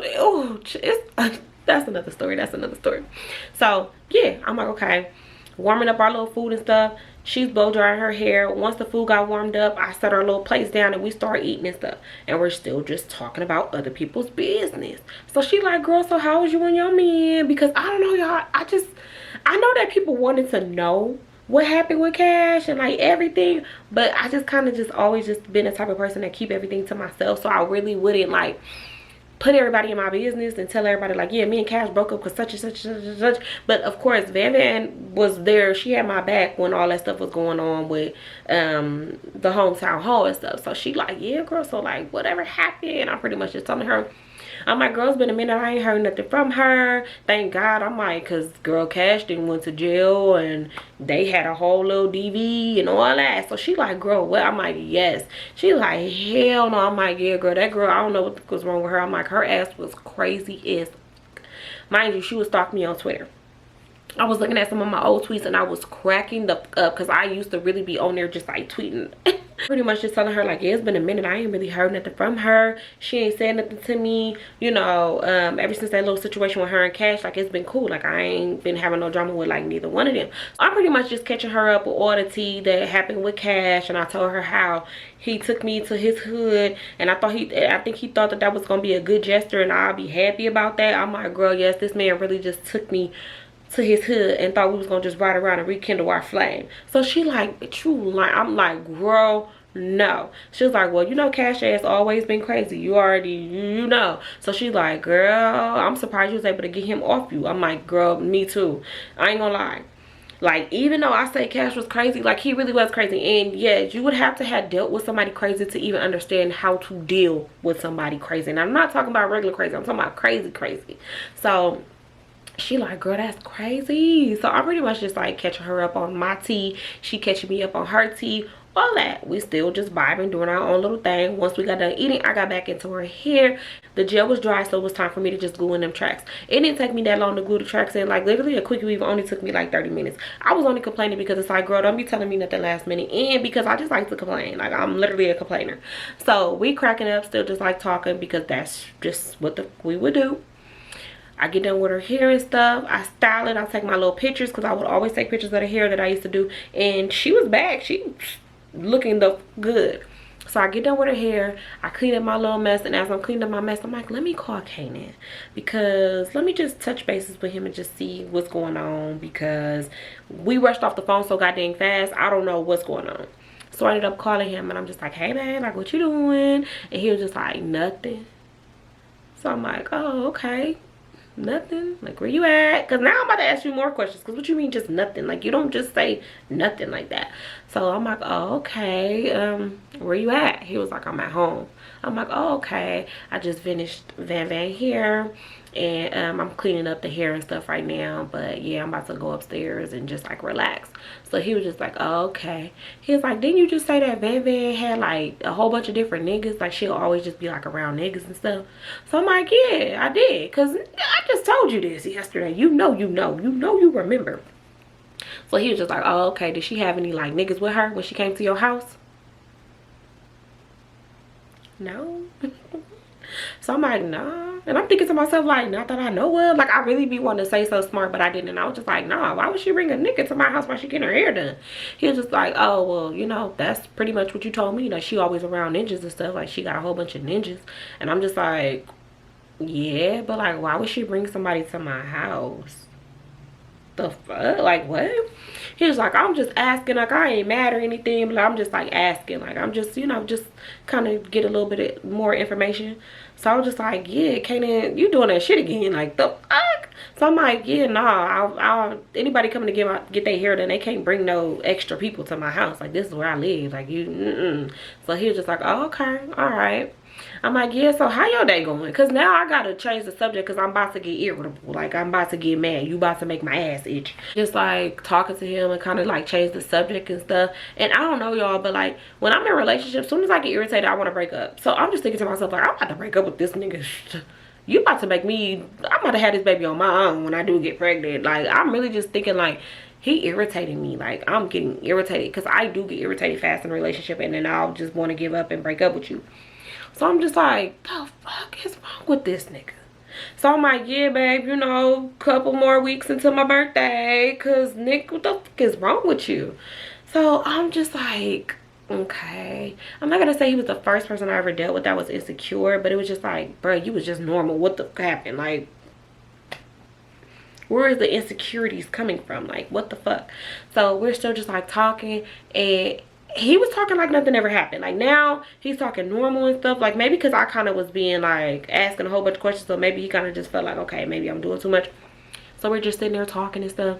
another story. That's another story. So yeah, I'm like, okay, warming up our little food and stuff. She's blow drying her hair. Once the food got warmed up, I set our little plates down and we start eating and stuff. And we're still just talking about other people's business. So she like, girl, so how was you and your man? Because I don't know, y'all. I know that people wanted to know what happened with Cash and like everything. But I just kind of just always just been the type of person that keep everything to myself. So I really wouldn't like put everybody in my business and tell everybody like, yeah, me and Cash broke up because such and such and such. But of course, Van Van was there. She had my back when all that stuff was going on with the hometown hall and stuff. So she like, yeah, girl, so like whatever happened. And I'm pretty much just telling her, I'm like, girl, it's been a minute. I ain't heard nothing from her. Thank God. I'm like, because girl, Cash didn't went to jail and they had a whole little DV and all that. So she like, girl, what? I'm like, yes. She like, hell no. I'm like, yeah, girl, that girl, I don't know what was wrong with her. I'm like, her ass was crazy as, mind you, she would stalk me on Twitter. I was looking at some of my old tweets and I was cracking up because I used to really be on there just like tweeting. Pretty much just telling her like, yeah, it's been a minute. I ain't really heard nothing from her. She ain't said nothing to me, you know, ever since that little situation with her and Cash. Like, it's been cool. Like, I ain't been having no drama with like neither one of them. So I'm pretty much just catching her up with all the tea that happened with Cash. And I told her how he took me to his hood, and I think he thought that that was gonna be a good gesture and I'll be happy about that. I'm like, girl, yes, this man really just took me to his hood and thought we was gonna just ride around and rekindle our flame. So she like, true, like, I'm like, girl, no. She was like, well, you know, Cash ass always been crazy. You already, you know. So she's like, girl, I'm surprised you was able to get him off you. I'm like, girl, me too. I ain't gonna lie. Like, even though I say Cash was crazy, like, he really was crazy. And yeah, you would have to have dealt with somebody crazy to even understand how to deal with somebody crazy. And I'm not talking about regular crazy. I'm talking about crazy. So she like, girl, that's crazy. So I'm pretty much just like catching her up on my tea. She catching me up on her tea. All that. We still just vibing, doing our own little thing. Once we got done eating, I got back into her hair. The gel was dry, so it was time for me to just glue in them tracks. It didn't take me that long to glue the tracks in. Like, literally a quick weave only took me like 30 minutes. I was only complaining because it's like, girl, don't be telling me nothing last minute. And because I just like to complain. Like, I'm literally a complainer. So we cracking up, still just like talking, because that's just what we would do. I get done with her hair and stuff. I style it. I take my little pictures, because I would always take pictures of the hair that I used to do. And she was back. She looking good. So I get done with her hair. I clean up my little mess. And as I'm cleaning up my mess, I'm like, let me call Kanan, because let me just touch bases with him and just see what's going on, because we rushed off the phone so goddamn fast. I don't know what's going on. So I ended up calling him, and I'm just like, hey man, like, what you doing? And he was just like, nothing. So I'm like, oh, okay. nothing. Like, where you at? Because now I'm about to ask you more questions. Because what you mean just nothing? Like, you don't just say nothing like that. So I'm like, oh, okay. Where you at? He was like, I'm at home. I'm like, oh, okay. I just finished Van here. And I'm cleaning up the hair and stuff right now. But yeah, I'm about to go upstairs and just like relax. So he was just like, oh, okay. He was like, didn't you just say that Van had like a whole bunch of different niggas? Like, she'll always just be like around niggas and stuff. So I'm like, yeah, I did. Because I just told you this yesterday. You remember. So he was just like, oh, okay. Did she have any like niggas with her when she came to your house? No. So I'm like, nah. And I'm thinking to myself, like, not that I know of. Like, I really be wanting to say so smart, but I didn't. And I was just like, nah, why would she bring a nigga to my house while she getting her hair done? He was just like, oh, well, you know, that's pretty much what you told me. Like, she always around ninjas and stuff. Like, she got a whole bunch of ninjas. And I'm just like, yeah, but like, why would she bring somebody to my house? The fuck? Like, what? He was like, I'm just asking. Like, I ain't mad or anything, but I'm just like asking. Like, I'm just, you know, just kind of get a little bit more information. So I was just like, yeah, Kanan, you doing that shit again? Like, the fuck? So I'm like, yeah, nah, anybody coming to get their hair done, they can't bring no extra people to my house. Like, this is where I live. Like, you, So he was just like, oh, okay, all right. I'm like, yeah, so how your day going? Because now I got to change the subject because I'm about to get irritable. Like, I'm about to get mad. You about to make my ass itch. Just, like, talking to him and kind of, like, change the subject and stuff. And I don't know, y'all, but, like, when I'm in a relationship, as soon as I get irritated, I want to break up. So I'm just thinking to myself, like, I'm about to break up with this nigga. You about to make me, I'm about to have this baby on my own when I do get pregnant. Like, I'm really just thinking, like, he irritated me. Like, I'm getting irritated because I do get irritated fast in a relationship, and then I'll just want to give up and break up with you. So I'm just like, the fuck is wrong with this nigga? So I'm like, yeah, babe, you know, couple more weeks until my birthday. Because, Nick, what the fuck is wrong with you? So I'm just like, okay. I'm not going to say he was the first person I ever dealt with that was insecure. But it was just like, bro, you was just normal. What the fuck happened? Like, where is the insecurities coming from? Like, what the fuck? So we're still just like talking, and he was talking like nothing ever happened. Like, now he's talking normal and stuff. Like, maybe because I kind of was being like asking a whole bunch of questions, so maybe he kind of just felt like, okay, maybe I'm doing too much. So we're just sitting there talking and stuff,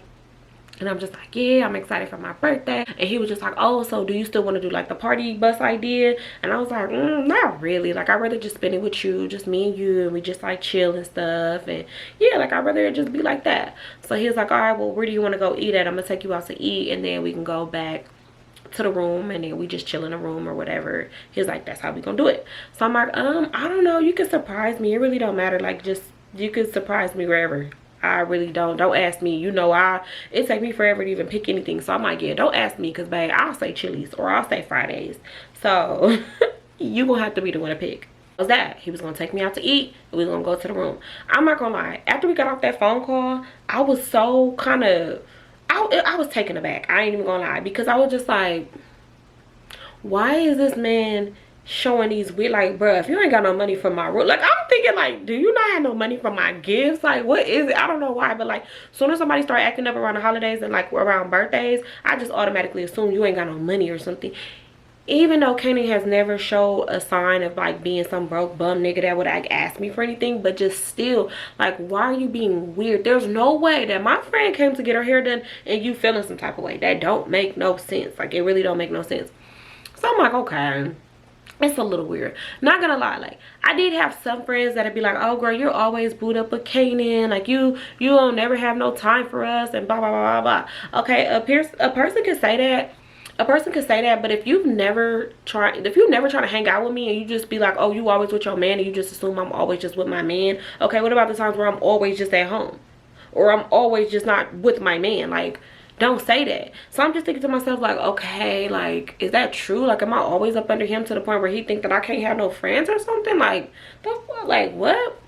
and I'm just like, yeah, I'm excited for my birthday. And he was just like, oh, so do you still want to do like the party bus idea? And I was like, not really. Like, I'd rather just spend it with you, just me and you, and we just like chill and stuff. And yeah, like, I'd rather it just be like that. So he was like, all right, well, where do you want to go eat at? I'm gonna take you out to eat, and then we can go back to the room, and then we just chill in the room or whatever. He's like, that's how we gonna do it. So I'm like, I don't know, you can surprise me. It really don't matter. Like, just, you can surprise me wherever. I really don't ask me. You know, it take me forever to even pick anything. So I'm like, yeah, don't ask me, because babe, I'll say Chili's or I'll say Fridays. So you gonna have to be the one to pick. Was that he was gonna take me out to eat, and we was gonna go to the room. I'm not gonna lie, after we got off that phone call, I was so kind of, I was taken aback. I ain't even gonna lie, because I was just like, why is this man showing these weird, like, bruh, if you ain't got no money for my room, like, I'm thinking, like, do you not have no money for my gifts? Like, what is it? I don't know why, but like, soon as somebody start acting up around the holidays and like around birthdays, I just automatically assume you ain't got no money or something. Even though Kanan has never showed a sign of like being some broke bum nigga that would like ask me for anything, but just still, like, why are you being weird? There's no way that my friend came to get her hair done and you feeling some type of way. That don't make no sense. Like, it really don't make no sense. So I'm like, okay, it's a little weird. Not gonna lie, like, I did have some friends that'd be like, oh girl, you're always booed up with Kanan, like you don't never have no time for us, and blah blah blah blah blah. Okay, a person can say that. A person could say that, but if you've never tried to hang out with me and you just be like, oh, you always with your man, and you just assume I'm always just with my man. Okay, what about the times where I'm always just at home, or I'm always just not with my man? Like, don't say that. So I'm just thinking to myself, like, okay, like, is that true? Like, am I always up under him to the point where he think that I can't have no friends or something? Like, like, what?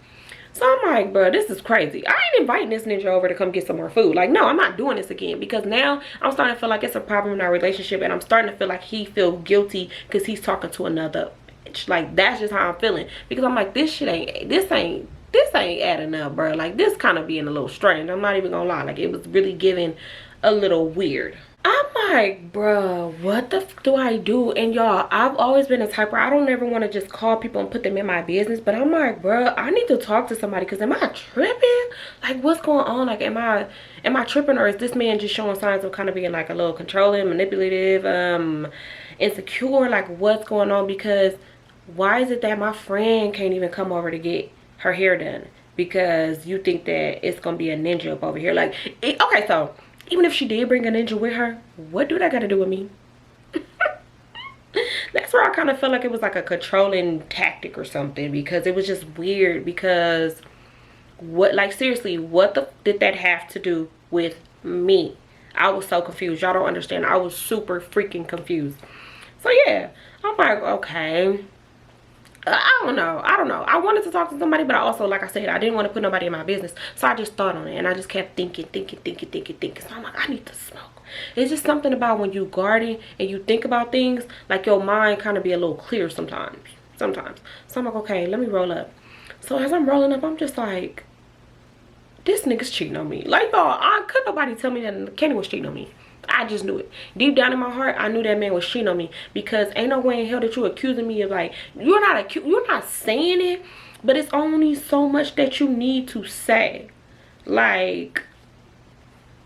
So I'm like, bro, this is crazy. I ain't inviting this ninja over to come get some more food. Like, no, I'm not doing this again, because now I'm starting to feel like it's a problem in our relationship, and I'm starting to feel like he feel guilty because he's talking to another bitch. Like, that's just how I'm feeling, because I'm like, this ain't adding up, bro. Like, this kind of being a little strange. I'm not even gonna lie. Like, it was really giving a little weird. I'm like, bruh, what the f do I do? And y'all, I've always been a type where I don't ever want to just call people and put them in my business. But I'm like, bruh, I need to talk to somebody, because am I tripping? Like, what's going on? Like, am I tripping, or is this man just showing signs of kind of being like a little controlling, manipulative, insecure? Like, what's going on? Because why is it that my friend can't even come over to get her hair done because you think that it's gonna be a ninja up over here? Like, okay, so even if she did bring a ninja with her, what do that got to do with me? That's where I kind of felt like it was like a controlling tactic or something, because it was just weird. Because what, like, seriously, what did that have to do with me? I was so confused. Y'all don't understand. I was super freaking confused. So yeah, I'm like, okay, I don't know. I wanted to talk to somebody, but I also, like I said, I didn't want to put nobody in my business. So I just thought on it, and I just kept thinking. So I'm like, I need to smoke. It's just something about when you guarding and you think about things, like your mind kind of be a little clear sometimes. So I'm like, okay, let me roll up. So as I'm rolling up, I'm just like, this nigga's cheating on me. Like, y'all, I couldn't nobody tell me that Kenny was cheating on me. I just knew it. Deep down in my heart, I knew that man was cheating on me, because ain't no way in hell that you accusing me of, like, you're not saying it, but it's only so much that you need to say. Like,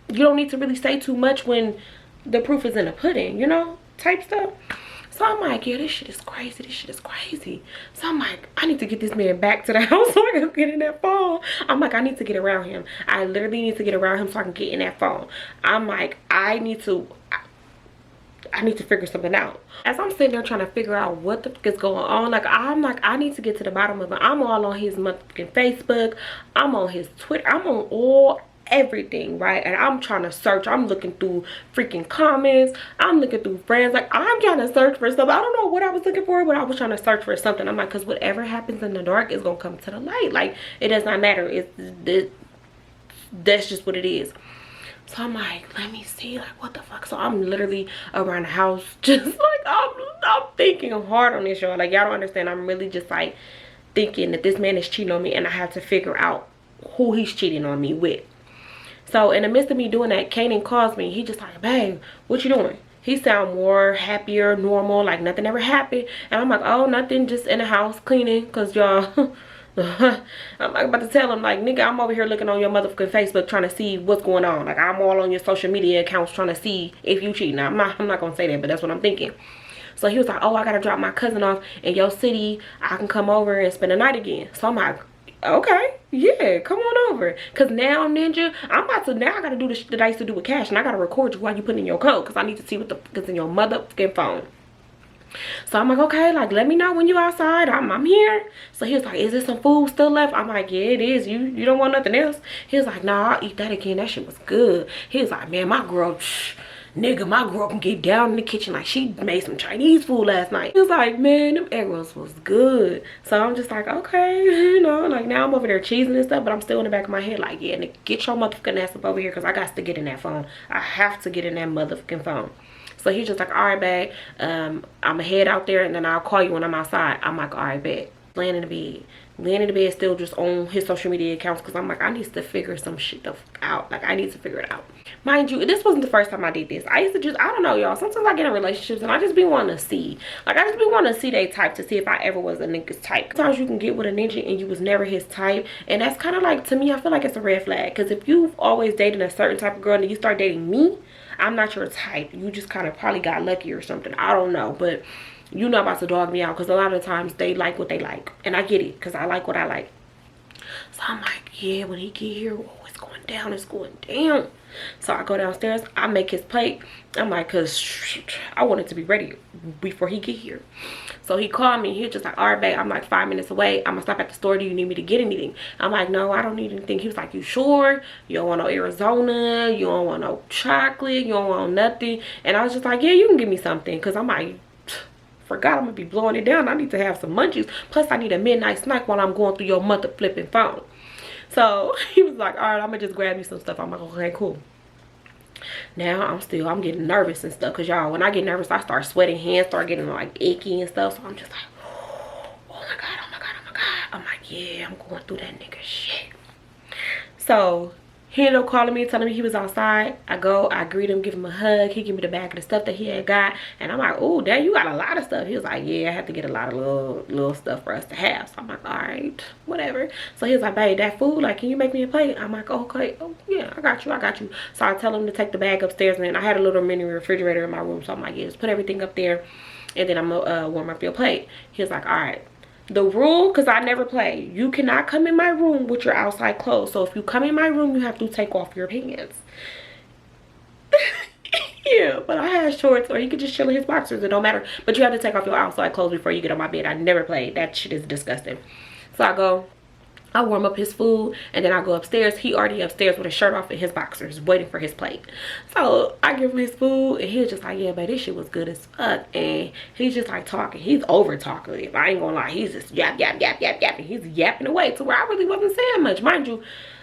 you don't need to really say too much when the proof is in the pudding, you know, type stuff. So I'm like, yeah, this shit is crazy. So I'm like, I need to get this man back to the house so I can get in that phone. I'm like, I need to get around him. I literally need to get around him so I can get in that phone. I'm like, I need to figure something out. As I'm sitting there trying to figure out what the fuck is going on, like, I need to get to the bottom of it. I'm all on his motherfucking Facebook. I'm on his Twitter. I'm on everything, right? And I'm trying to search. I'm looking through freaking comments. I'm looking through friends. Like, I'm trying to search for stuff. I don't know what I was looking for, but I was trying to search for something. I'm like, because whatever happens in the dark is gonna come to the light. Like, it does not matter. That's just what it is. So I'm like, let me see, like, what the fuck? So I'm literally around the house, just like, I'm thinking hard on this, y'all. Like, y'all don't understand. I'm really just like thinking that this man is cheating on me, and I have to figure out who he's cheating on me with. So in the midst of me doing that, Kanan calls me. He just like, babe, what you doing? He sound more happier, normal, like nothing ever happened. And I'm like, oh, nothing, just in the house cleaning. Because y'all, I'm about to tell him, like, nigga, I'm over here looking on your motherfucking Facebook trying to see what's going on. Like, I'm all on your social media accounts trying to see if you cheating. I'm not going to say that, but that's what I'm thinking. So he was like, oh, I got to drop my cousin off in your city. I can come over and spend the night again. So I'm like, okay, yeah, come on over. Because now, ninja, I got to do the shit that I used to do with Cash. And I got to record you while you put in your code. Because I need to see what the fuck is in your motherfucking phone. So I'm like, okay, like, let me know when you outside. I'm here. So he was like, is there some food still left? I'm like, yeah, it is. You don't want nothing else? He was like, nah, I'll eat that again. That shit was good. He was like, man, my girl can get down in the kitchen like she made some Chinese food last night. He was like, man, them egg rolls was good. So I'm just like, okay, you know, like, now I'm over there cheesing and stuff, but I'm still in the back of my head like, yeah, nigga, get your motherfucking ass up over here, because I got to get in that phone. I have to get in that motherfucking phone. So he's just like, all right, babe, I'm gonna head out there and then I'll call you when I'm outside. I'm like, all right, babe. Laying in the bed, still just on his social media accounts, because I'm like, I need to figure some shit out. Like, I need to figure it out. Mind you, this wasn't the first time I did this. I used to just, I don't know, y'all, sometimes I get in relationships and I just be wanting to see. Like, I just be wanting to see they type, to see if I ever was a nigga's type. Sometimes you can get with a ninja and you was never his type, and that's kind of like, to me, I feel like it's a red flag. Because if you've always dated a certain type of girl and you start dating me, I'm not your type. You just kind of probably got lucky or something. I don't know, but you know about to dog me out, because a lot of times they like what they like, and I get it, because I like what I like. So I'm like, yeah, when he get here, oh, it's going down. So I go downstairs, I make his plate. I'm like, because I want it to be ready before he get here. So he called me. He was just like, all right, babe, I'm like 5 minutes away. I'm gonna stop at the store. Do you need me to get anything? I'm like, no, I don't need anything. He was like, you sure? You don't want no Arizona? You don't want no chocolate? You don't want nothing? And I was just like, yeah, you can give me something, because I'm like, forgot I'm gonna be blowing it down. I need to have some munchies. Plus I need a midnight snack while I'm going through your mother flipping phone. So he was like, all right, I'm gonna just grab me some stuff. I'm like, okay, cool. Now I'm getting nervous and stuff, because y'all, when I get nervous, I start sweating, hands start getting like icky and stuff. So I'm just like, oh my god. I'm like, yeah, I'm going through that nigga shit. So He ended up calling me, telling me he was outside. I go, I greet him, give him a hug. He give me the bag of the stuff that he had got. And I'm like, oh, Dad, you got a lot of stuff. He was like, yeah, I have to get a lot of little stuff for us to have. So I'm like, all right, whatever. So he was like, babe, that food, like, can you make me a plate? I'm like, okay, oh, yeah, I got you. So I tell him to take the bag upstairs. And I had a little mini refrigerator in my room. So I'm like, yeah, just put everything up there. And then I'm going to warm up your plate. He was like, all right. The rule, because I never play, you cannot come in my room with your outside clothes. So if you come in my room, you have to take off your pants. Yeah, but I had shorts, or you could just chill in his boxers. It don't matter. But you have to take off your outside clothes before you get on my bed. I never played. That shit is disgusting. So I warm up his food, and then I go upstairs. He already upstairs with his shirt off and his boxers, waiting for his plate. So I give him his food, and he was just like, yeah, but this shit was good as fuck. And he's just like talking. He's over talking. I ain't gonna lie. He's just yap. He's yapping away to where I really wasn't saying much. Mind you,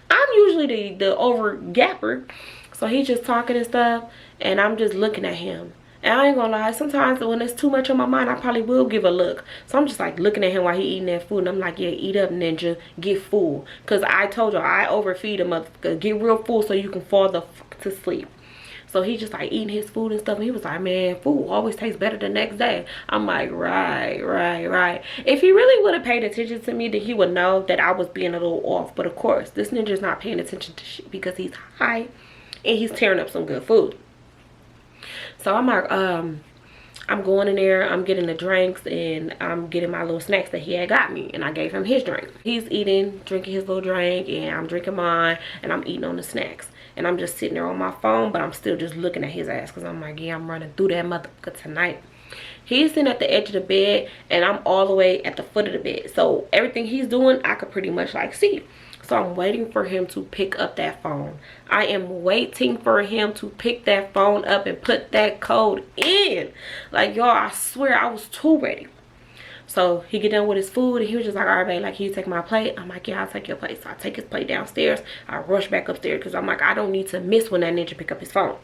I'm usually the over yapper. So he's just talking and stuff, and I'm just looking at him. And I ain't gonna lie, sometimes when there's too much on my mind, I probably will give a look. So I'm just like looking at him while he eating that food. And I'm like, yeah, eat up, ninja. Get full. Because I told you, I overfeed a motherfucker. Get real full so you can fall the fuck to sleep. So he just like eating his food and stuff. And he was like, man, food always tastes better the next day. I'm like, right. If he really would have paid attention to me, then he would know that I was being a little off. But of course, this ninja's not paying attention to shit because he's high and he's tearing up some good food. So I'm like, I'm going in there, I'm getting the drinks, and I'm getting my little snacks that he had got me. And I gave him his drink. He's eating, drinking his little drink, and I'm drinking mine, and I'm eating on the snacks. And I'm just sitting there on my phone, but I'm still just looking at his ass because I'm like, yeah, I'm running through that motherfucker tonight. He's sitting at the edge of the bed, and I'm all the way at the foot of the bed. So everything he's doing, I could pretty much like see. So I'm waiting for him to pick up that phone. I am waiting for him to pick that phone up and put that code in. Like, y'all, I swear I was too ready. So he get done with his food, and he was just like, all right, babe, like, can you take my plate? I'm like, yeah, I'll take your plate. So I take his plate downstairs. I rush back upstairs because I'm like, I don't need to miss when that ninja pick up his phone.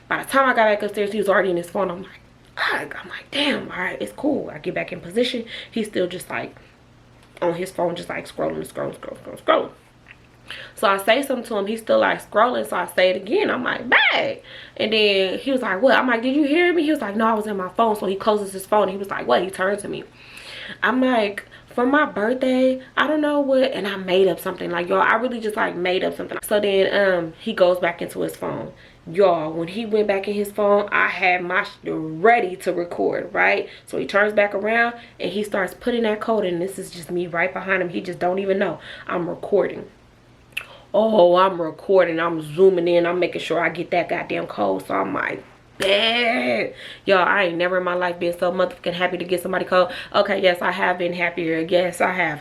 By the time I got back upstairs, he was already in his phone. I'm like, damn, all right, it's cool. I get back in position. He's still just like on his phone, just like scrolling. So I say something to him. He's still like scrolling. So I say it again. I'm like, babe. And then he was like, what? I'm like, did you hear me? He was like, no, I was in my phone. So he closes his phone. And he was like, what? He turned to me. I'm like, for my birthday, I don't know what. And I made up something. Like, y'all, I really just like made up something. So then he goes back into his phone. Y'all, when he went back in his phone, I had my ready to record, right? So he turns back around and he starts putting that code in. This is just me right behind him. He just don't even know I'm recording. Oh, I'm recording. I'm zooming in. I'm making sure I get that goddamn code. So I'm like, bad. Y'all, I ain't never in my life been so motherfucking happy to get somebody code. Okay, yes, I have been happier. Yes, I have.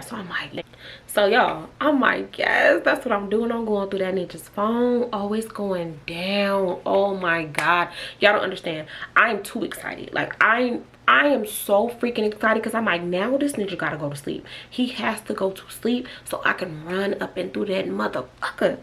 So I'm like, so y'all, I'm like, yes, that's what I'm doing. I'm going through that ninja's phone. Oh, it's going down. Oh my God. Y'all don't understand. I'm too excited. Like, I am so freaking excited because I'm like, now this ninja gotta go to sleep. He has to go to sleep so I can run up and through that motherfucker.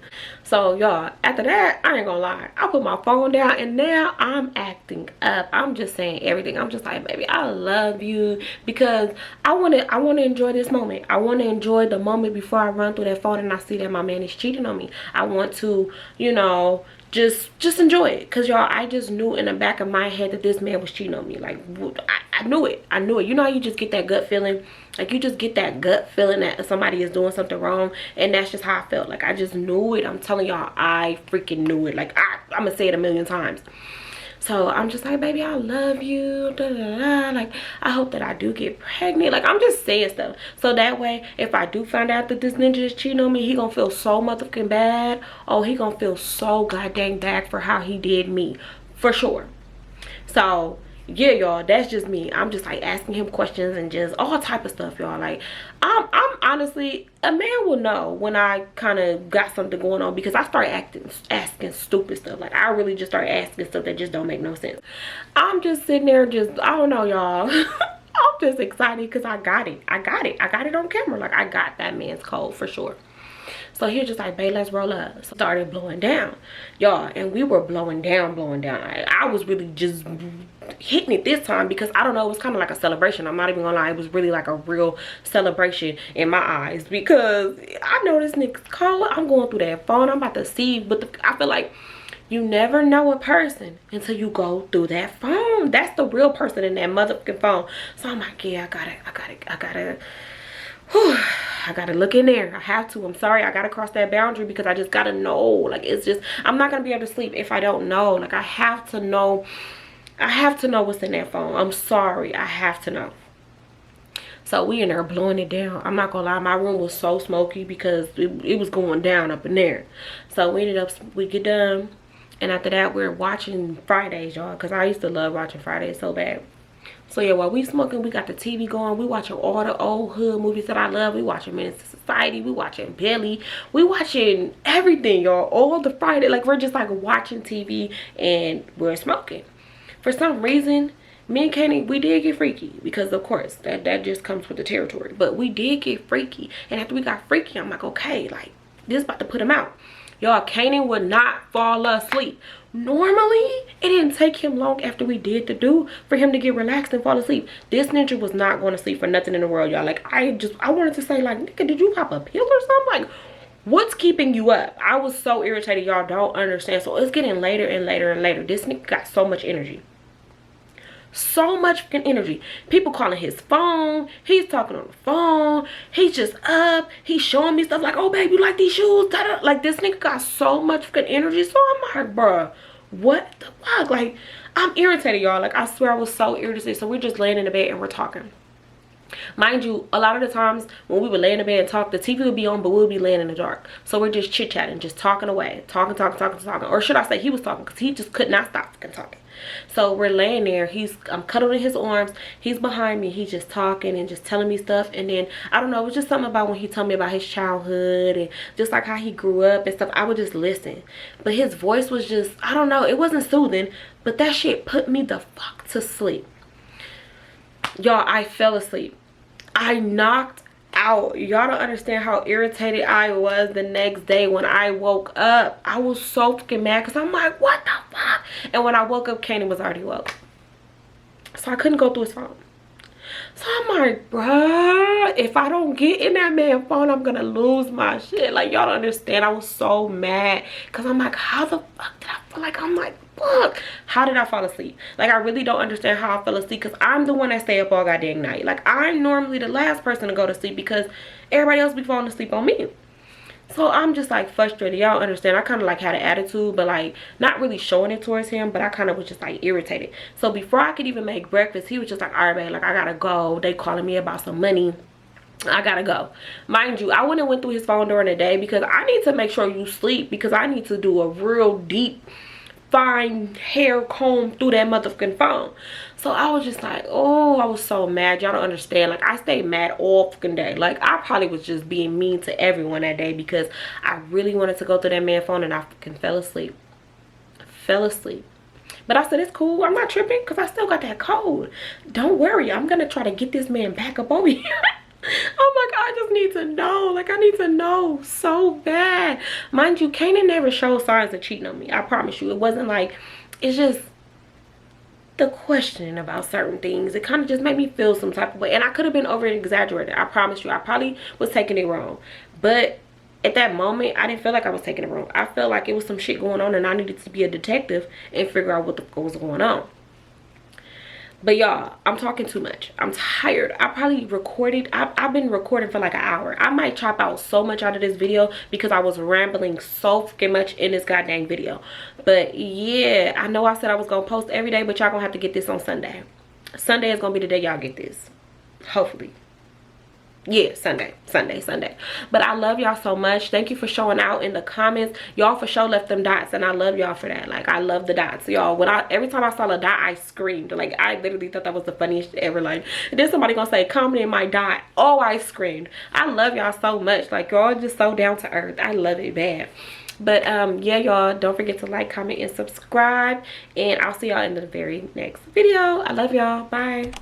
So y'all, after that, I ain't gonna lie, I put my phone down and now I'm acting up. I'm just saying everything. I'm just like, baby, I love you because I want to enjoy this moment. I want to enjoy the moment before I run through that phone and I see that my man is cheating on me. I want to, you know, just enjoy it, because y'all, I just knew in the back of my head that this man was cheating on me. Like, I knew it. You know how you just get that gut feeling? Like, you just get that gut feeling that somebody is doing something wrong, and that's just how I felt. Like, I just knew it. I'm telling y'all, I freaking knew it. Like, I'm gonna say it a million times. So I'm just like, baby, I love you, da, da, da. Like, I hope that I do get pregnant. Like, I'm just saying stuff so that way if I do find out that this ninja is cheating on me, he gonna feel so motherfucking bad. Oh, he gonna feel so goddamn bad for how he did me, for sure. So yeah, y'all, that's just me. I'm just like asking him questions and just all type of stuff, y'all. Like, I'm honestly, a man will know when I kind of got something going on, because I start asking stupid stuff. Like, I really just start asking stuff that just don't make no sense. I'm just sitting there, just, I don't know, y'all. I'm just excited because I got it on camera. Like, I got that man's code for sure. So he was just like, babe, let's roll up. So started blowing down, y'all, and we were blowing down. I was really just hitting it this time because I don't know, it was kind of like a celebration. I'm not even gonna lie, it was really like a real celebration in my eyes because I know this nigga's caller. I'm going through that phone. I'm about to see, but I feel like you never know a person until you go through that phone. That's the real person in that motherfucking phone. So I'm like, yeah, I gotta look in there. I have to. I'm sorry, I gotta cross that boundary because I just gotta know. Like, it's just, I'm not gonna be able to sleep if I don't know. Like, I have to know. I have to know what's in that phone. I'm sorry, I have to know. So we in there blowing it down. I'm not gonna lie, my room was so smoky because it was going down up in there. So we ended up, we get done, and after that we're watching Fridays, y'all, because I used to love watching Fridays so bad. So yeah, while we smoking, we got the TV going. We watching all the old hood movies that I love. We watching Menace to Society. We watching Billy. We watching everything, y'all. All the Friday, like, we're just like watching TV and we're smoking. For some reason, me and Kanan, we did get freaky because, of course, that just comes with the territory. But we did get freaky, and after we got freaky, I'm like, okay, like, this is about to put him out. Y'all, Kanan would not fall asleep. Normally, it didn't take him long after we did the do for him to get relaxed and fall asleep. This ninja was not going to sleep for nothing in the world, y'all. Like, I wanted to say, like, nigga, did you pop a pill or something? Like, what's keeping you up? I was so irritated, y'all don't understand. So it's getting later and later and later. This nigga got so much energy. So much freaking energy. People calling his phone. He's talking on the phone. He's just up. He's showing me stuff like, oh babe, you like these shoes? Da-da. Like, this nigga got so much freaking energy. So I'm like, bruh, what the fuck? Like, I'm irritated, y'all. Like, I swear I was so irritated. So we're just laying in the bed and we're talking. Mind you, a lot of the times when we would lay in the bed and talk, the TV would be on, but we'll be laying in the dark. So we're just chit-chatting, just talking away. Talking. Or should I say he was talking, because he just could not stop fucking talking. So we're laying there. I'm cuddled in his arms. He's behind me. He's just talking and just telling me stuff. And then, I don't know, it was just something about when he told me about his childhood and just like how he grew up and stuff. I would just listen. But his voice was just, I don't know, it wasn't soothing. But that shit put me the fuck to sleep. Y'all, I fell asleep. I knocked out. Y'all don't understand how irritated I was the next day when I woke up. I was so freaking mad because I'm like, what the fuck? And when I woke up, Kanan was already woke. So I couldn't go through his phone. So I'm like, bruh, if I don't get in that man's phone, I'm gonna lose my shit. Like, y'all don't understand. I was so mad because I'm like, how the fuck did I feel like, I'm like, fuck, how did I fall asleep? Like, I really don't understand how I fell asleep because I'm the one that stay up all goddamn night. Like, I'm normally the last person to go to sleep because everybody else be falling asleep on me. So I'm just like frustrated. Y'all understand, I kind of like had an attitude, but like not really showing it towards him, but I kind of was just like irritated. So before I could even make breakfast, he was just like, all right babe, like I gotta go, they calling me about some money, I gotta go. Mind you, I went through his phone during the day because I need to make sure you sleep, because I need to do a real deep fine hair comb through that motherfucking phone. So I was just like, oh, I was so mad. Y'all don't understand. Like, I stayed mad all fucking day. Like, I probably was just being mean to everyone that day because I really wanted to go through that man's phone and I fucking fell asleep. But I said, it's cool, I'm not tripping because I still got that cold. Don't worry, I'm gonna try to get this man back up over here. I'm like, I just need to know. Like, I need to know so bad. Mind you, Kanan never showed signs of cheating on me. I promise you. It wasn't like, it's just the questioning about certain things. It kind of just made me feel some type of way. And I could have been over exaggerated. I promise you. I probably was taking it wrong. But at that moment, I didn't feel like I was taking it wrong. I felt like it was some shit going on and I needed to be a detective and figure out what the fuck was going on. But y'all, I'm talking too much. I'm tired. I probably recorded, I've been recording for like an hour. I might chop out so much out of this video because I was rambling so fucking much in this goddamn video. But yeah, I know I said I was gonna post every day, but y'all gonna have to get this on Sunday. Sunday is gonna be the day y'all get this, hopefully. Yeah, Sunday. But I love y'all so much. Thank you for showing out in the comments. Y'all for sure left them dots, and I love y'all for that. Like, I love the dots, y'all. When every time I saw a dot, I screamed. Like, I literally thought that was the funniest shit ever. Like, and then somebody gonna say, comment in my dot. Oh, I screamed. I love y'all so much. Like, y'all just so down to earth. I love it bad. But yeah, y'all, don't forget to like, comment, and subscribe, and I'll see y'all in the very next video. I love y'all. Bye.